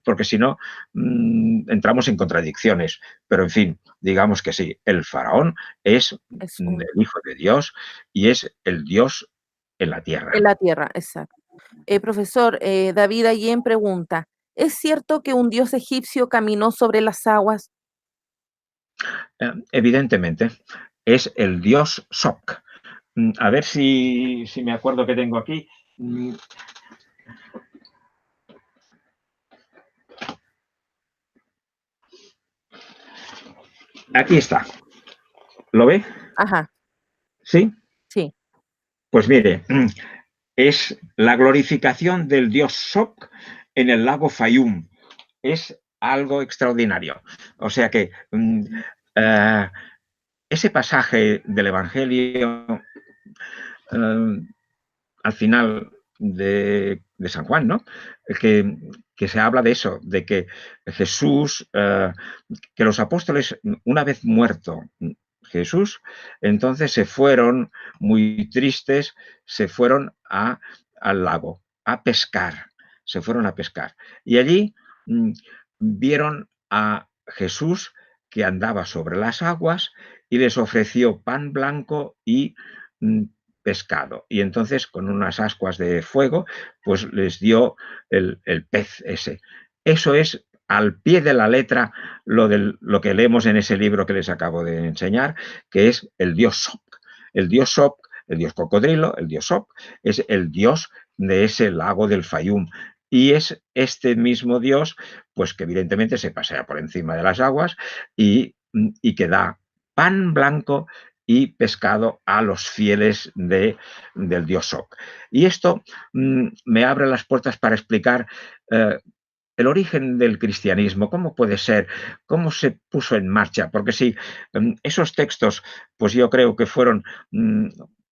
porque si no, entramos en contradicciones. Pero en fin, digamos que sí, el faraón es es el un hijo de Dios y es el Dios en la en tierra. la tierra, exacto. Profesor, David Allen pregunta, ¿es cierto que un dios egipcio caminó sobre las aguas? Evidentemente, es el dios Sok. A ver si me acuerdo que tengo aquí. Aquí está. ¿Lo ve? Ajá, ¿Sí? sí. Pues mire, es la glorificación del dios Sok en el lago Fayum. Es algo extraordinario. O sea que eh, ese pasaje del Evangelio al final de San Juan, ¿no? Que se habla de eso, de que Jesús, que los apóstoles, una vez muerto Jesús, entonces se fueron muy tristes, se fueron al lago a pescar, se fueron a pescar. Y allí vieron a Jesús que andaba sobre las aguas y les ofreció pan blanco y mm, pescado. Y entonces, con unas ascuas de fuego, pues les dio el pez ese. Eso es al pie de la letra lo que leemos en ese libro que les acabo de enseñar, que es el dios Sok. El dios Sok, el dios cocodrilo, el dios Sok, es el dios de ese lago del Fayum. Y es este mismo dios, pues que evidentemente se pasea por encima de las aguas y que da pan blanco y pescado a los fieles del dios Sok. Y esto me abre las puertas para explicar el origen del cristianismo, cómo puede ser, cómo se puso en marcha, porque si esos textos, pues yo creo que fueron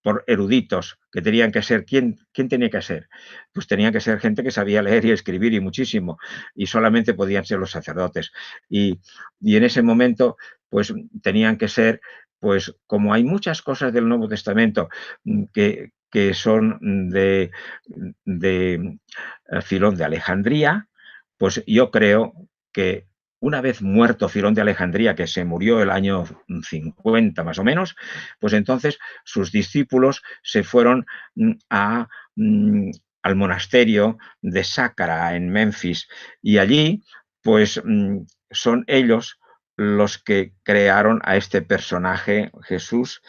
por eruditos, que tenían que ser, ¿quién tenía que ser? Pues tenían que ser gente que sabía leer y escribir y muchísimo, y solamente podían ser los sacerdotes. Y en ese momento, pues tenían que ser, pues como hay muchas cosas del Nuevo Testamento que son de Filón de Alejandría, pues yo creo que una vez muerto Filón de Alejandría, que se murió el año 50 más o menos, pues entonces sus discípulos se fueron a, al monasterio de Sácara en Memphis y allí pues son ellos los que crearon a este personaje Jesús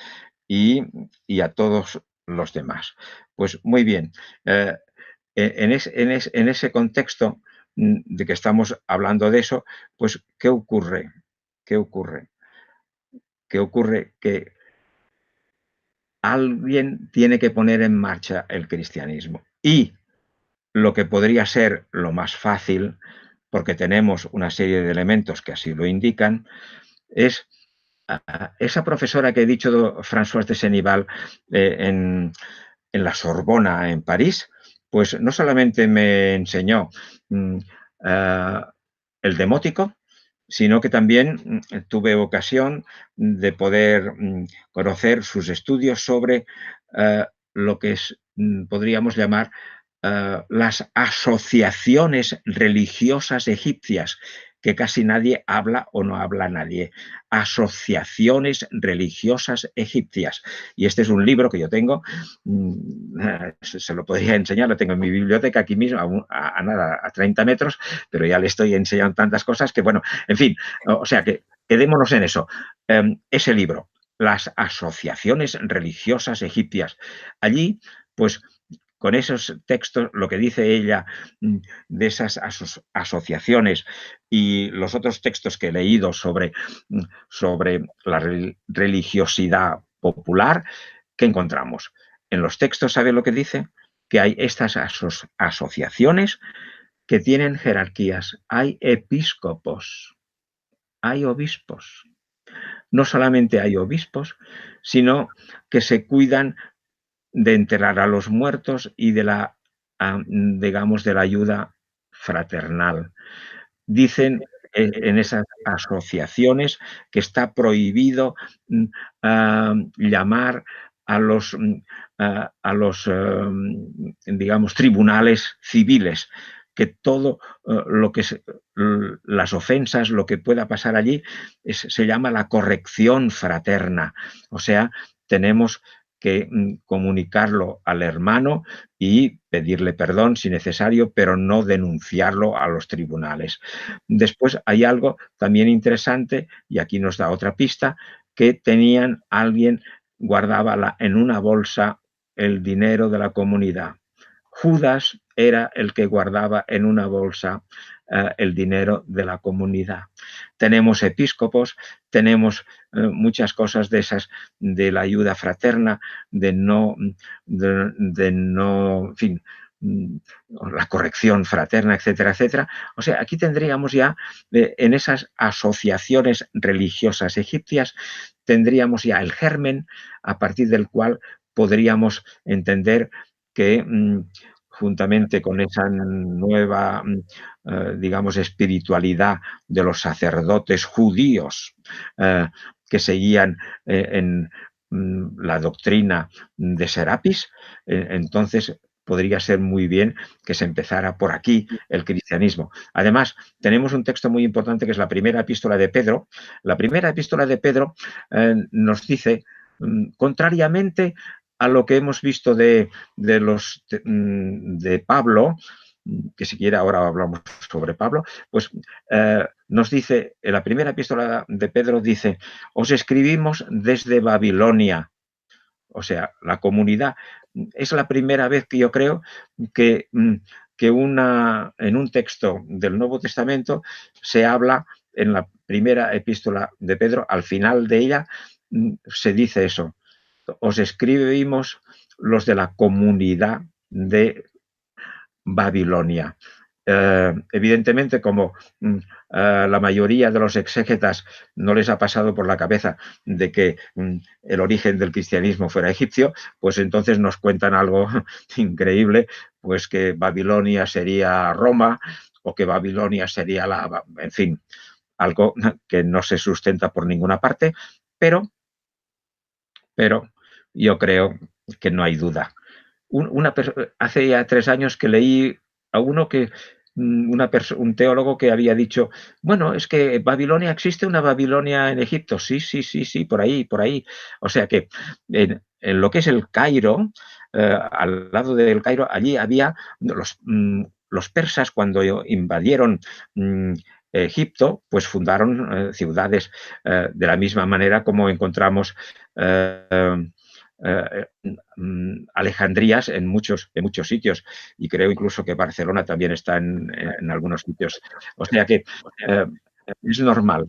y, y a todos los demás. Pues muy bien, en ese contexto de que estamos hablando de eso, pues ¿qué ocurre? ¿Qué ocurre? ¿Qué ocurre? Que alguien tiene que poner en marcha el cristianismo. Y lo que podría ser lo más fácil, porque tenemos una serie de elementos que así lo indican, es esa profesora que he dicho, Françoise de Senival, en la Sorbona, en París, pues no solamente me enseñó mm, eh, el demótico, sino que también tuve ocasión de poder conocer sus estudios sobre lo que podríamos llamar las asociaciones religiosas egipcias, que casi nadie habla o no habla nadie. Asociaciones religiosas egipcias. Y este es un libro que yo tengo, se lo podría enseñar, lo tengo en mi biblioteca aquí mismo, a nada, a 30 metros, pero ya le estoy enseñando tantas cosas que, bueno, en fin, o sea que quedémonos en eso. Ese libro, las asociaciones religiosas egipcias. Allí, pues, con esos textos, lo que dice ella de esas asociaciones y los otros textos que he leído sobre la religiosidad popular, ¿qué encontramos? En los textos, ¿sabe lo que dice? Que hay estas asociaciones que tienen jerarquías. Hay episcopos, hay obispos. No solamente hay obispos, sino que se cuidan de enterrar a los muertos y de la, digamos, de la ayuda fraternal. Dicen en esas asociaciones que está prohibido llamar a los digamos, tribunales civiles, que todo lo que las ofensas, lo que pueda pasar allí, se llama la corrección fraterna. O sea, tenemos que comunicarlo al hermano y pedirle perdón si necesario, pero no denunciarlo a los tribunales. Después hay algo también interesante, y aquí nos da otra pista, que tenían alguien, guardaba en una bolsa el dinero de la comunidad. Judas era el que guardaba en una bolsa el dinero de la comunidad. Tenemos episcopos, tenemos muchas cosas de esas, de la ayuda fraterna, de no, en fin, la corrección fraterna, etcétera, etcétera. O sea, aquí tendríamos ya, en esas asociaciones religiosas egipcias, tendríamos ya el germen a partir del cual podríamos entender que juntamente con esa nueva, digamos, espiritualidad de los sacerdotes judíos que seguían en la doctrina de Serapis, entonces podría ser muy bien que se empezara por aquí el cristianismo. Además, tenemos un texto muy importante que es la primera epístola de Pedro. La primera epístola de Pedro nos dice, contrariamente a lo que hemos visto de Pablo, que siquiera ahora hablamos sobre Pablo, pues nos dice, en la primera epístola de Pedro dice, os escribimos desde Babilonia. O sea, la comunidad. Es la primera vez que yo creo que, que en un texto del Nuevo Testamento se habla, en la primera epístola de Pedro, al final de ella, se dice eso. Os escribimos los de la comunidad de Babilonia. Evidentemente, como la mayoría de los exégetas no les ha pasado por la cabeza de que el origen del cristianismo fuera egipcio, pues entonces nos cuentan algo increíble, pues que Babilonia sería Roma o que Babilonia sería en fin, algo que no se sustenta por ninguna parte, pero yo creo que no hay duda. Hace ya 3 años que leí a uno que un teólogo que había dicho, bueno, es que Babilonia, existe una Babilonia en Egipto. Sí, sí, sí, sí, por ahí, por ahí. O sea que en lo que es el Cairo, al lado del Cairo, allí había los persas cuando invadieron Egipto, pues fundaron ciudades de la misma manera como encontramos Alejandrías en muchos sitios, y creo incluso que Barcelona también está en algunos sitios. O sea que es normal.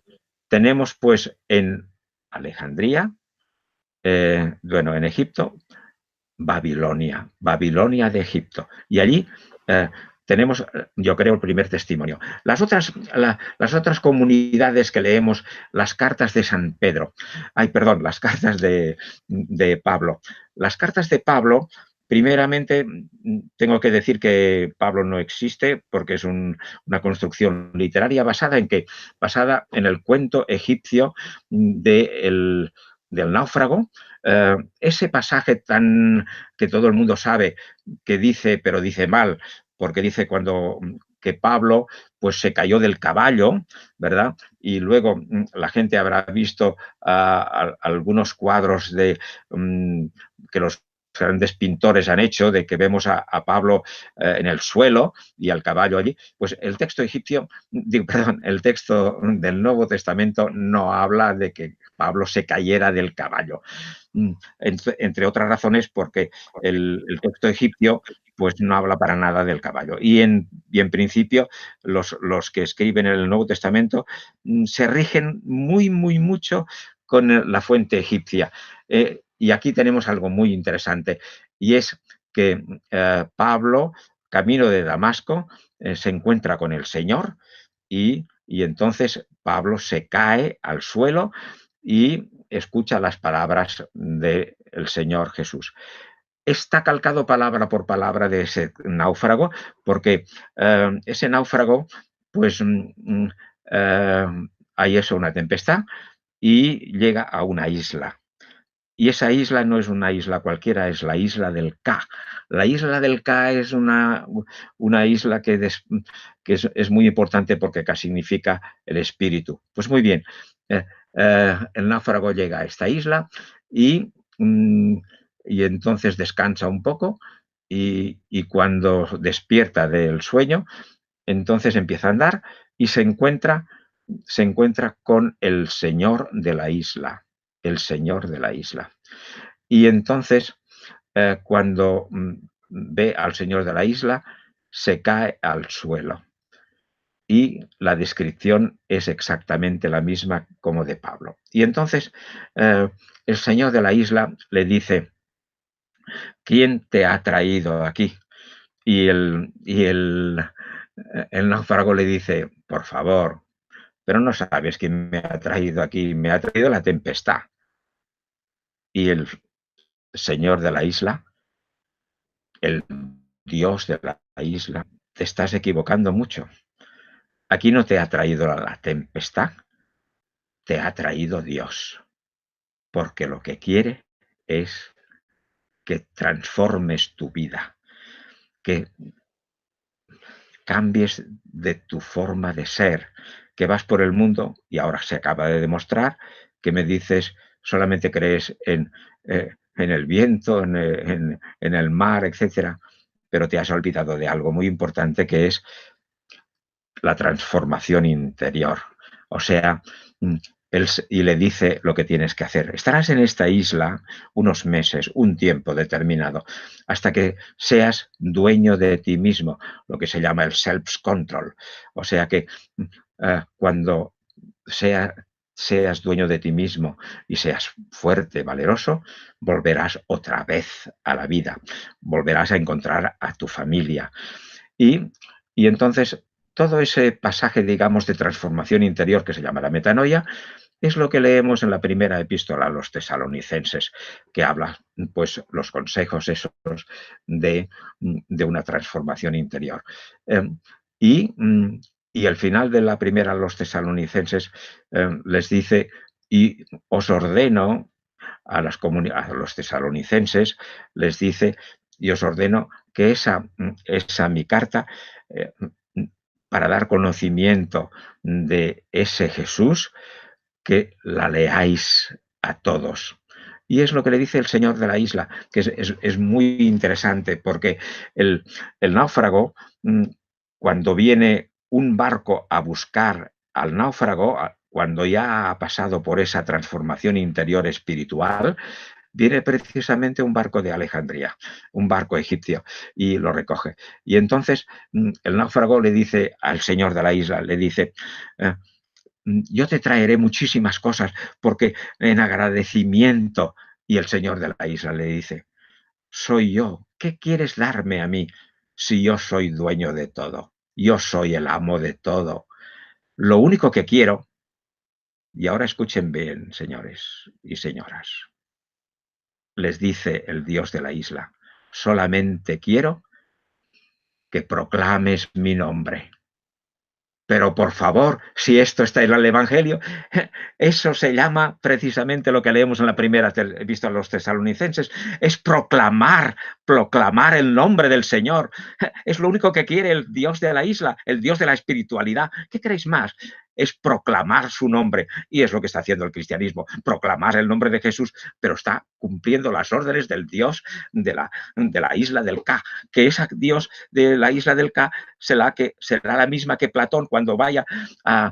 Tenemos pues en Alejandría, bueno, en Egipto, Babilonia de Egipto. Y allí tenemos, yo creo, el primer testimonio. Las otras comunidades que leemos, las cartas de San Pedro, perdón, las cartas de Pablo. Las cartas de Pablo, primeramente, tengo que decir que Pablo no existe porque es una construcción literaria basada en el cuento egipcio de del náufrago, ese pasaje que todo el mundo sabe, que dice, pero dice mal, porque dice cuando que Pablo pues se cayó del caballo, ¿verdad? Y luego la gente habrá visto algunos cuadros que los grandes pintores han hecho, de que vemos a Pablo en el suelo y al caballo allí. Pues el texto egipcio, perdón, el texto del Nuevo Testamento no habla de que Pablo se cayera del caballo. Entre otras razones porque el texto egipcio pues no habla para nada del caballo. Y en principio los que escriben el Nuevo Testamento se rigen muy mucho con la fuente egipcia. Y aquí tenemos algo muy interesante, y es que Pablo, camino de Damasco, se encuentra con el Señor y entonces Pablo se cae al suelo y escucha las palabras del Señor Jesús. Está calcado palabra por palabra de ese náufrago, porque ese náufrago, pues eh, hay eso, una tempestad, y llega a una isla. Y esa isla no es una isla cualquiera, es la isla del Ka. La isla del Ka es una isla que es muy importante porque Ka significa el espíritu. Pues muy bien, eh, el náufrago llega a esta isla y, mm, y entonces descansa un poco y cuando despierta del sueño, entonces empieza a andar y se encuentra con el señor de la isla, el señor de la isla. Y entonces, cuando ve al señor de la isla, se cae al suelo. Y la descripción es exactamente la misma como de Pablo. Y entonces el señor de la isla le dice, ¿quién te ha traído aquí? Y el náufrago le dice, por favor, pero no sabes quién me ha traído aquí, me ha traído la tempestad. Y el señor de la isla, el Dios de la isla, te estás equivocando mucho. Aquí no te ha traído la tempestad, te ha traído Dios, porque lo que quiere es que transformes tu vida, que cambies de tu forma de ser, que vas por el mundo y ahora se acaba de demostrar que me dices solamente crees en el viento, en el mar, etcétera, pero te has olvidado de algo muy importante que es la transformación interior. O sea, y le dice lo que tienes que hacer. Estarás en esta isla unos meses, un tiempo determinado, hasta que seas dueño de ti mismo, lo que se llama el self-control. O sea que cuando seas dueño de ti mismo y seas fuerte, valeroso, volverás otra vez a la vida, volverás a encontrar a tu familia. Y entonces todo ese pasaje, digamos, de transformación interior que se llama la metanoia, es lo que leemos en la primera epístola a los tesalonicenses, que habla, pues, los consejos esos de una transformación interior. Eh, y, mm, y al final de la primera a los tesalonicenses les dice, y os ordeno a los tesalonicenses, les dice, y os ordeno que esa mi carta, eh, para dar conocimiento de ese Jesús, que la leáis a todos. Y es lo que le dice el señor de la isla, que es muy interesante, porque el náufrago, cuando viene un barco a buscar al náufrago, cuando ya ha pasado por esa transformación interior espiritual, viene precisamente un barco de Alejandría, un barco egipcio, y lo recoge. Y entonces el náufrago le dice al señor de la isla, le dice, eh, yo te traeré muchísimas cosas porque en agradecimiento. Y el señor de la isla le dice, soy yo, ¿qué quieres darme a mí si yo soy dueño de todo? Yo soy el amo de todo. Lo único que quiero, y ahora escuchen bien, señores y señoras, les dice el Dios de la isla, solamente quiero que proclames mi nombre. Pero por favor, si esto está en el Evangelio, eso se llama precisamente lo que leemos en la primera epístola a los tesalonicenses, es proclamar el nombre del Señor. Es lo único que quiere el Dios de la isla, el Dios de la espiritualidad. ¿Qué queréis más? Es proclamar su nombre. Y es lo que está haciendo el cristianismo, proclamar el nombre de Jesús, pero está cumpliendo las órdenes del Dios de la isla del Ca, que ese Dios de la isla del Ca será la misma que Platón cuando vaya a,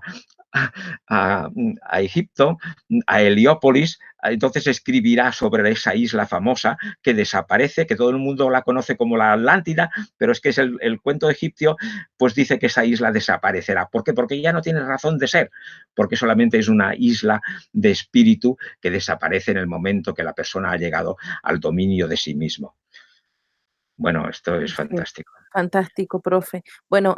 a Egipto, a Heliópolis, entonces escribirá sobre esa isla famosa que desaparece, que todo el mundo la conoce como la Atlántida, pero es que es el cuento egipcio, pues dice que esa isla desaparecerá. ¿Por qué? Porque ya no tiene razón de ser, porque solamente es una isla de espíritu que desaparece en el momento que la persona ha llegado al dominio de sí mismo. Bueno, esto es Sí, fantástico. fantástico, profe. Bueno,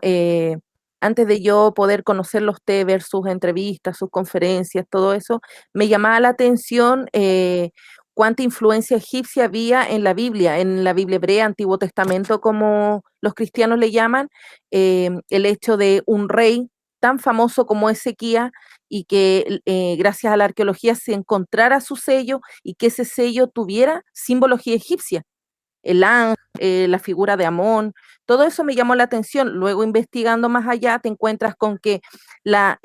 antes de yo poder conocerlo a usted, ver sus entrevistas, sus conferencias, todo eso, me llamaba la atención cuánta influencia egipcia había en la Biblia hebrea, Antiguo Testamento, como los cristianos le llaman, el hecho de un rey tan famoso como Ezequías y que gracias a la arqueología se encontrara su sello y que ese sello tuviera simbología egipcia, el ángel, la figura de Amón, todo eso me llamó la atención. Luego, investigando más allá, te encuentras con que la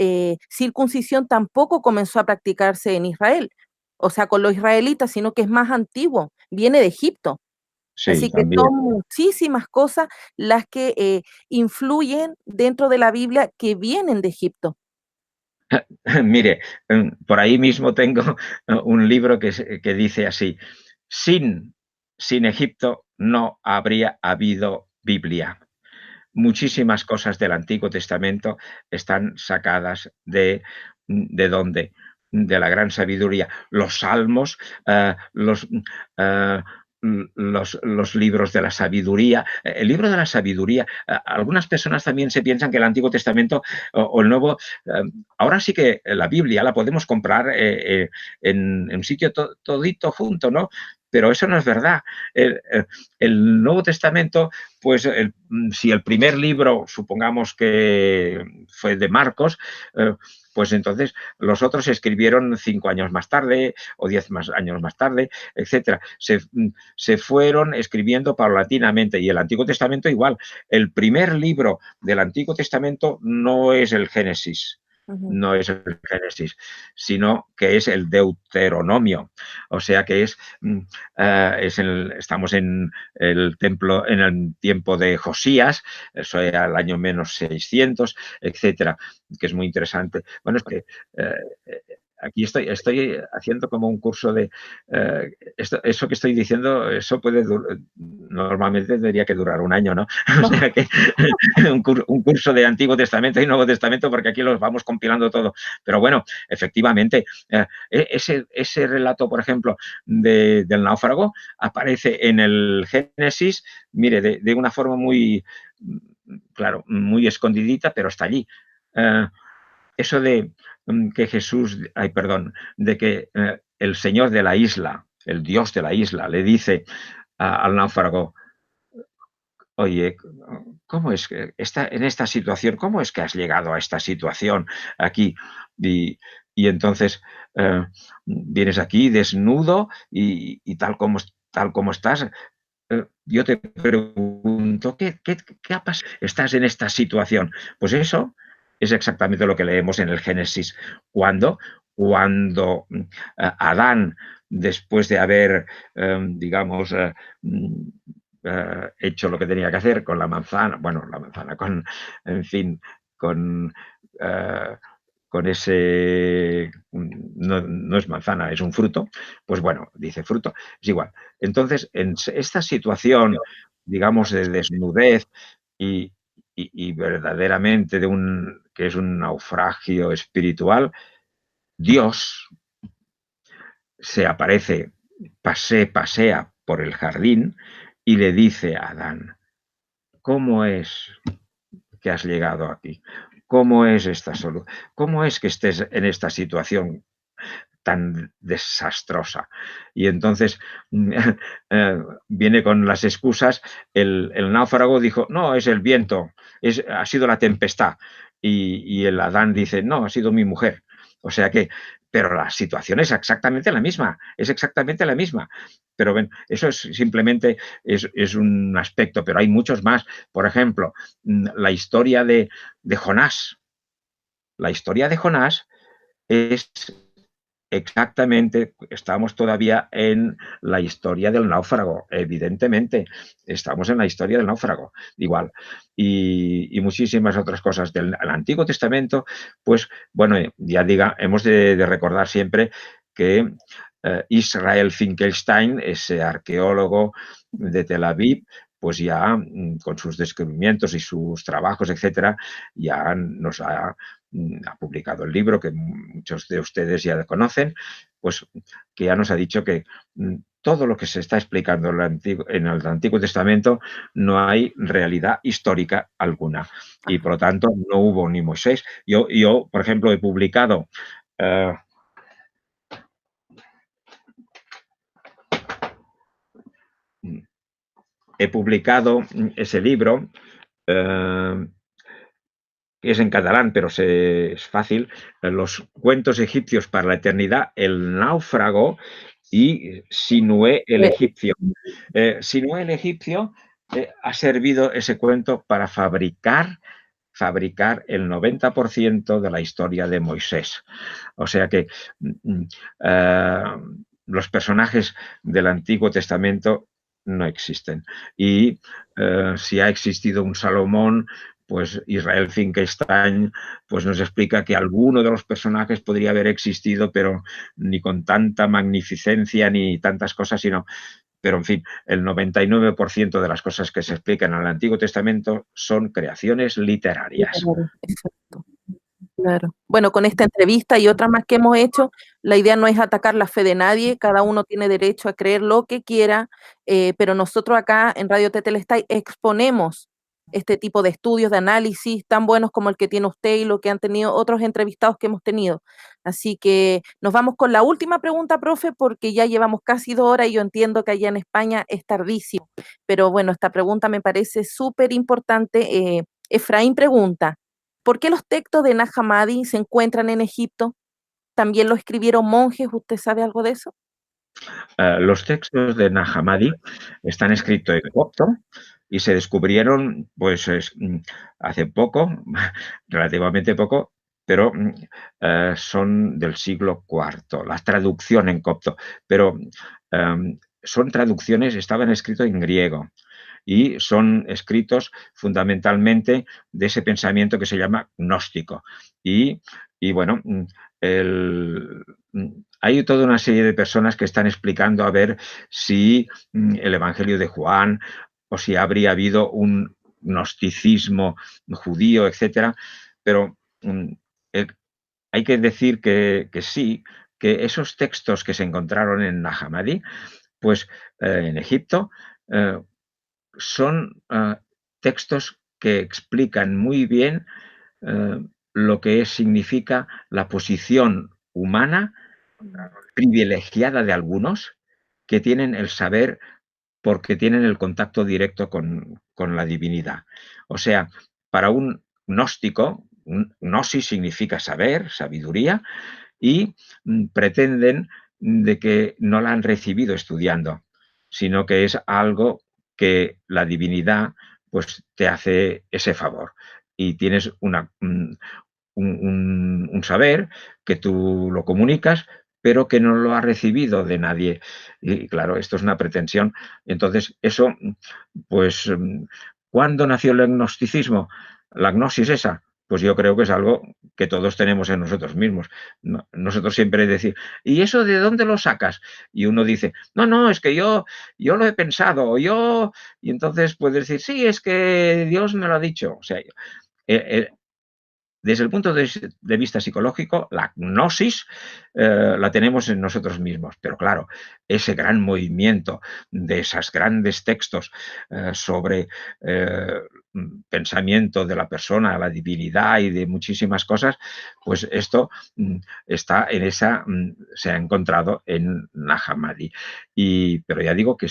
circuncisión tampoco comenzó a practicarse en Israel, o sea, con los israelitas, sino que es más antiguo, viene de Egipto. Sí, Así que también. son muchísimas cosas las que influyen dentro de la Biblia que vienen de Egipto. Mire, por ahí mismo tengo un libro que dice así, sin, sin Egipto no habría habido Biblia. Muchísimas cosas del Antiguo Testamento están sacadas ¿de dónde? De la gran sabiduría. Los salmos, eh, los libros de la sabiduría. El libro de la sabiduría, algunas personas también se piensan que el Antiguo Testamento o el Nuevo, ahora sí que la Biblia la podemos comprar en un sitio todito junto, ¿no? Pero eso no es verdad. El Nuevo Testamento, pues si el primer libro, supongamos que fue de Marcos, pues entonces los otros se escribieron 5 años más tarde o 10 años más tarde, etcétera. Se fueron escribiendo paulatinamente y el Antiguo Testamento igual. El primer libro del Antiguo Testamento no es el Génesis, Ujú. no es el Génesis, sino que es el Deuteronomio. O sea que estamos en el templo, en el tiempo de Josías, eso era el año menos 600, etcétera, que es muy interesante. Bueno, es que aquí estoy haciendo como un curso de eso que estoy diciendo, eso puede normalmente tendría que durar un año, ¿no? O No. sea que un curso de Antiguo Testamento y Nuevo Testamento, porque aquí los vamos compilando todo. Pero bueno, efectivamente, ese relato, por ejemplo, del náufrago aparece en el Génesis, mire, de una forma muy, claro, muy escondidita, pero está allí. Eh, Eso de que Jesús, ay, perdón, de que el Señor de la isla, el Dios de la isla, le dice al náufrago, oye, ¿cómo es que está en esta situación? ¿Cómo es que has llegado a esta situación aquí? Y, y entonces vienes aquí desnudo y tal como estás. Yo te pregunto, ¿qué ha pasado? ¿Estás en esta situación? Pues eso es exactamente lo que leemos en el Génesis. Cuando Adán, después de haber, digamos, hecho lo que tenía que hacer con la manzana, bueno, la manzana, en fin, con, eh, con ese, no es manzana, es un fruto, pues bueno, dice fruto, es igual. Entonces, en esta situación, digamos, de desnudez y, y verdaderamente que es un naufragio espiritual, Dios se aparece, pasea por el jardín y le dice a Adán, ¿cómo es que has llegado aquí? ¿Cómo es esta solución? ¿Cómo es que estés en esta situación tan desastrosa? Y entonces viene con las excusas, el náufrago dijo, no, es el viento, ha sido la tempestad. y el Adán dice, no, ha sido mi mujer. O sea que, pero la situación es exactamente la misma, es exactamente la misma. Pero ven, eso es simplemente es un aspecto, pero hay muchos más. Por ejemplo, la historia de Jonás. La historia de Jonás es exactamente, estamos todavía en la historia del náufrago, evidentemente, estamos en la historia del náufrago, igual, y muchísimas otras cosas del Antiguo Testamento, pues bueno, ya diga, hemos de recordar siempre que Israel Finkelstein, ese arqueólogo de Tel Aviv, pues ya con sus descubrimientos y sus trabajos, etcétera, ya nos ha publicado el libro que muchos de ustedes ya conocen, pues que ya nos ha dicho que todo lo que se está explicando en el Antiguo Testamento no hay realidad histórica alguna y por lo tanto no hubo ni Moisés. Yo por ejemplo, he publicado ese libro, que es en catalán, pero es fácil, los cuentos egipcios para la eternidad, el náufrago y Sinué el egipcio. Sinué el egipcio ha servido ese cuento para fabricar el 90% de la historia de Moisés. O sea que los personajes del Antiguo Testamento no existen. Y si ha existido un Salomón, pues Israel Finkelstein pues nos explica que alguno de los personajes podría haber existido, pero ni con tanta magnificencia ni tantas cosas, sino pero, en fin, el 99% de las cosas que se explican en el Antiguo Testamento son creaciones literarias. Exacto. Claro. Bueno, con esta entrevista y otras más que hemos hecho, la idea no es atacar la fe de nadie, cada uno tiene derecho a creer lo que quiera, pero nosotros acá en Radio Tetelestai exponemos este tipo de estudios, de análisis tan buenos como el que tiene usted y lo que han tenido otros entrevistados que hemos tenido. Así que nos vamos con la última pregunta, profe, porque ya llevamos casi 2 horas y yo entiendo que allá en España es tardísimo, pero bueno, esta pregunta me parece súper importante. Efraín pregunta, ¿por qué los textos de Nag Hammadi se encuentran en Egipto? ¿También lo escribieron monjes? ¿Usted sabe algo de eso? Los textos de Nag Hammadi están escritos en copto y se descubrieron pues hace poco, relativamente poco, pero son del siglo IV, la traducción en copto, pero son traducciones, estaban escritos en griego y son escritos fundamentalmente de ese pensamiento que se llama gnóstico. Y bueno, el, hay toda una serie de personas que están explicando a ver si el Evangelio de Juan o si habría habido un gnosticismo judío, etcétera, pero eh, hay que decir que sí, que esos textos que se encontraron en Nag Hammadi, pues en Egipto, son textos que explican muy bien lo que significa la posición humana privilegiada de algunos que tienen el saber porque tienen el contacto directo con la divinidad. O sea, para un gnóstico, un gnosis significa saber, sabiduría, y pretenden de que no la han recibido estudiando, sino que es algo que la divinidad pues te hace ese favor y tienes un saber que tú lo comunicas, pero que no lo ha recibido de nadie. Y claro, esto es una pretensión. Entonces, eso, pues, ¿cuándo nació el gnosticismo? La gnosis esa. Pues yo creo que es algo que todos tenemos en nosotros mismos. Nosotros siempre decimos, ¿y eso de dónde lo sacas? Y uno dice, no, no, es que yo lo he pensado, yo... Y entonces puedes decir, sí, es que Dios me lo ha dicho. O sea, desde el punto de vista psicológico, la gnosis la tenemos en nosotros mismos, pero claro, ese gran movimiento de esos grandes textos sobre pensamiento de la persona, la divinidad y de muchísimas cosas, pues esto está en se ha encontrado en Nag Hammadi. Pero ya digo que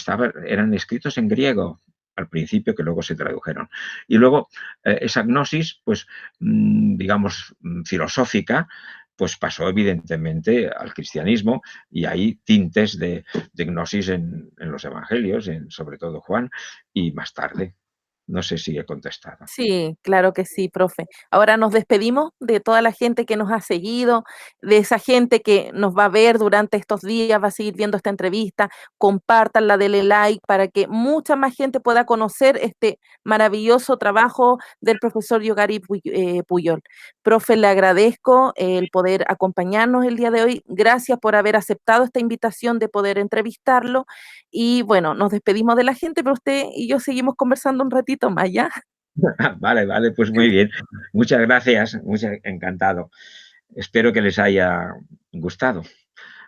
eran escritos en griego, al principio, que luego se tradujeron. Y luego esa gnosis, pues, digamos, filosófica, pues pasó evidentemente al cristianismo y hay tintes de gnosis en los evangelios, sobre todo Juan, y más tarde. No sé si he contestado. Sí, claro que sí, profe. Ahora nos despedimos de toda la gente que nos ha seguido, de esa gente que nos va a ver durante estos días, va a seguir viendo esta entrevista. Compártanla, denle like para que mucha más gente pueda conocer este maravilloso trabajo del profesor Yogari Puyol. Profe, le agradezco el poder acompañarnos el día de hoy. Gracias por haber aceptado esta invitación de poder entrevistarlo. Y bueno, nos despedimos de la gente, pero usted y yo seguimos conversando un ratito más, ¿ya? Vale, vale, pues muy bien. Muchas gracias, encantado. Espero que les haya gustado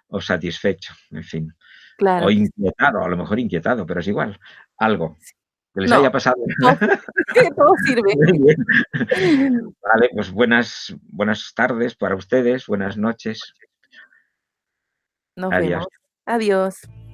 o satisfecho, en fin. O Claro que sí. inquietado, a lo mejor inquietado, pero es igual. Algo que les No, haya pasado. todo, todo sirve. Muy bien. Vale, pues buenas tardes para ustedes, buenas noches. Nos Adiós. vemos. Adiós.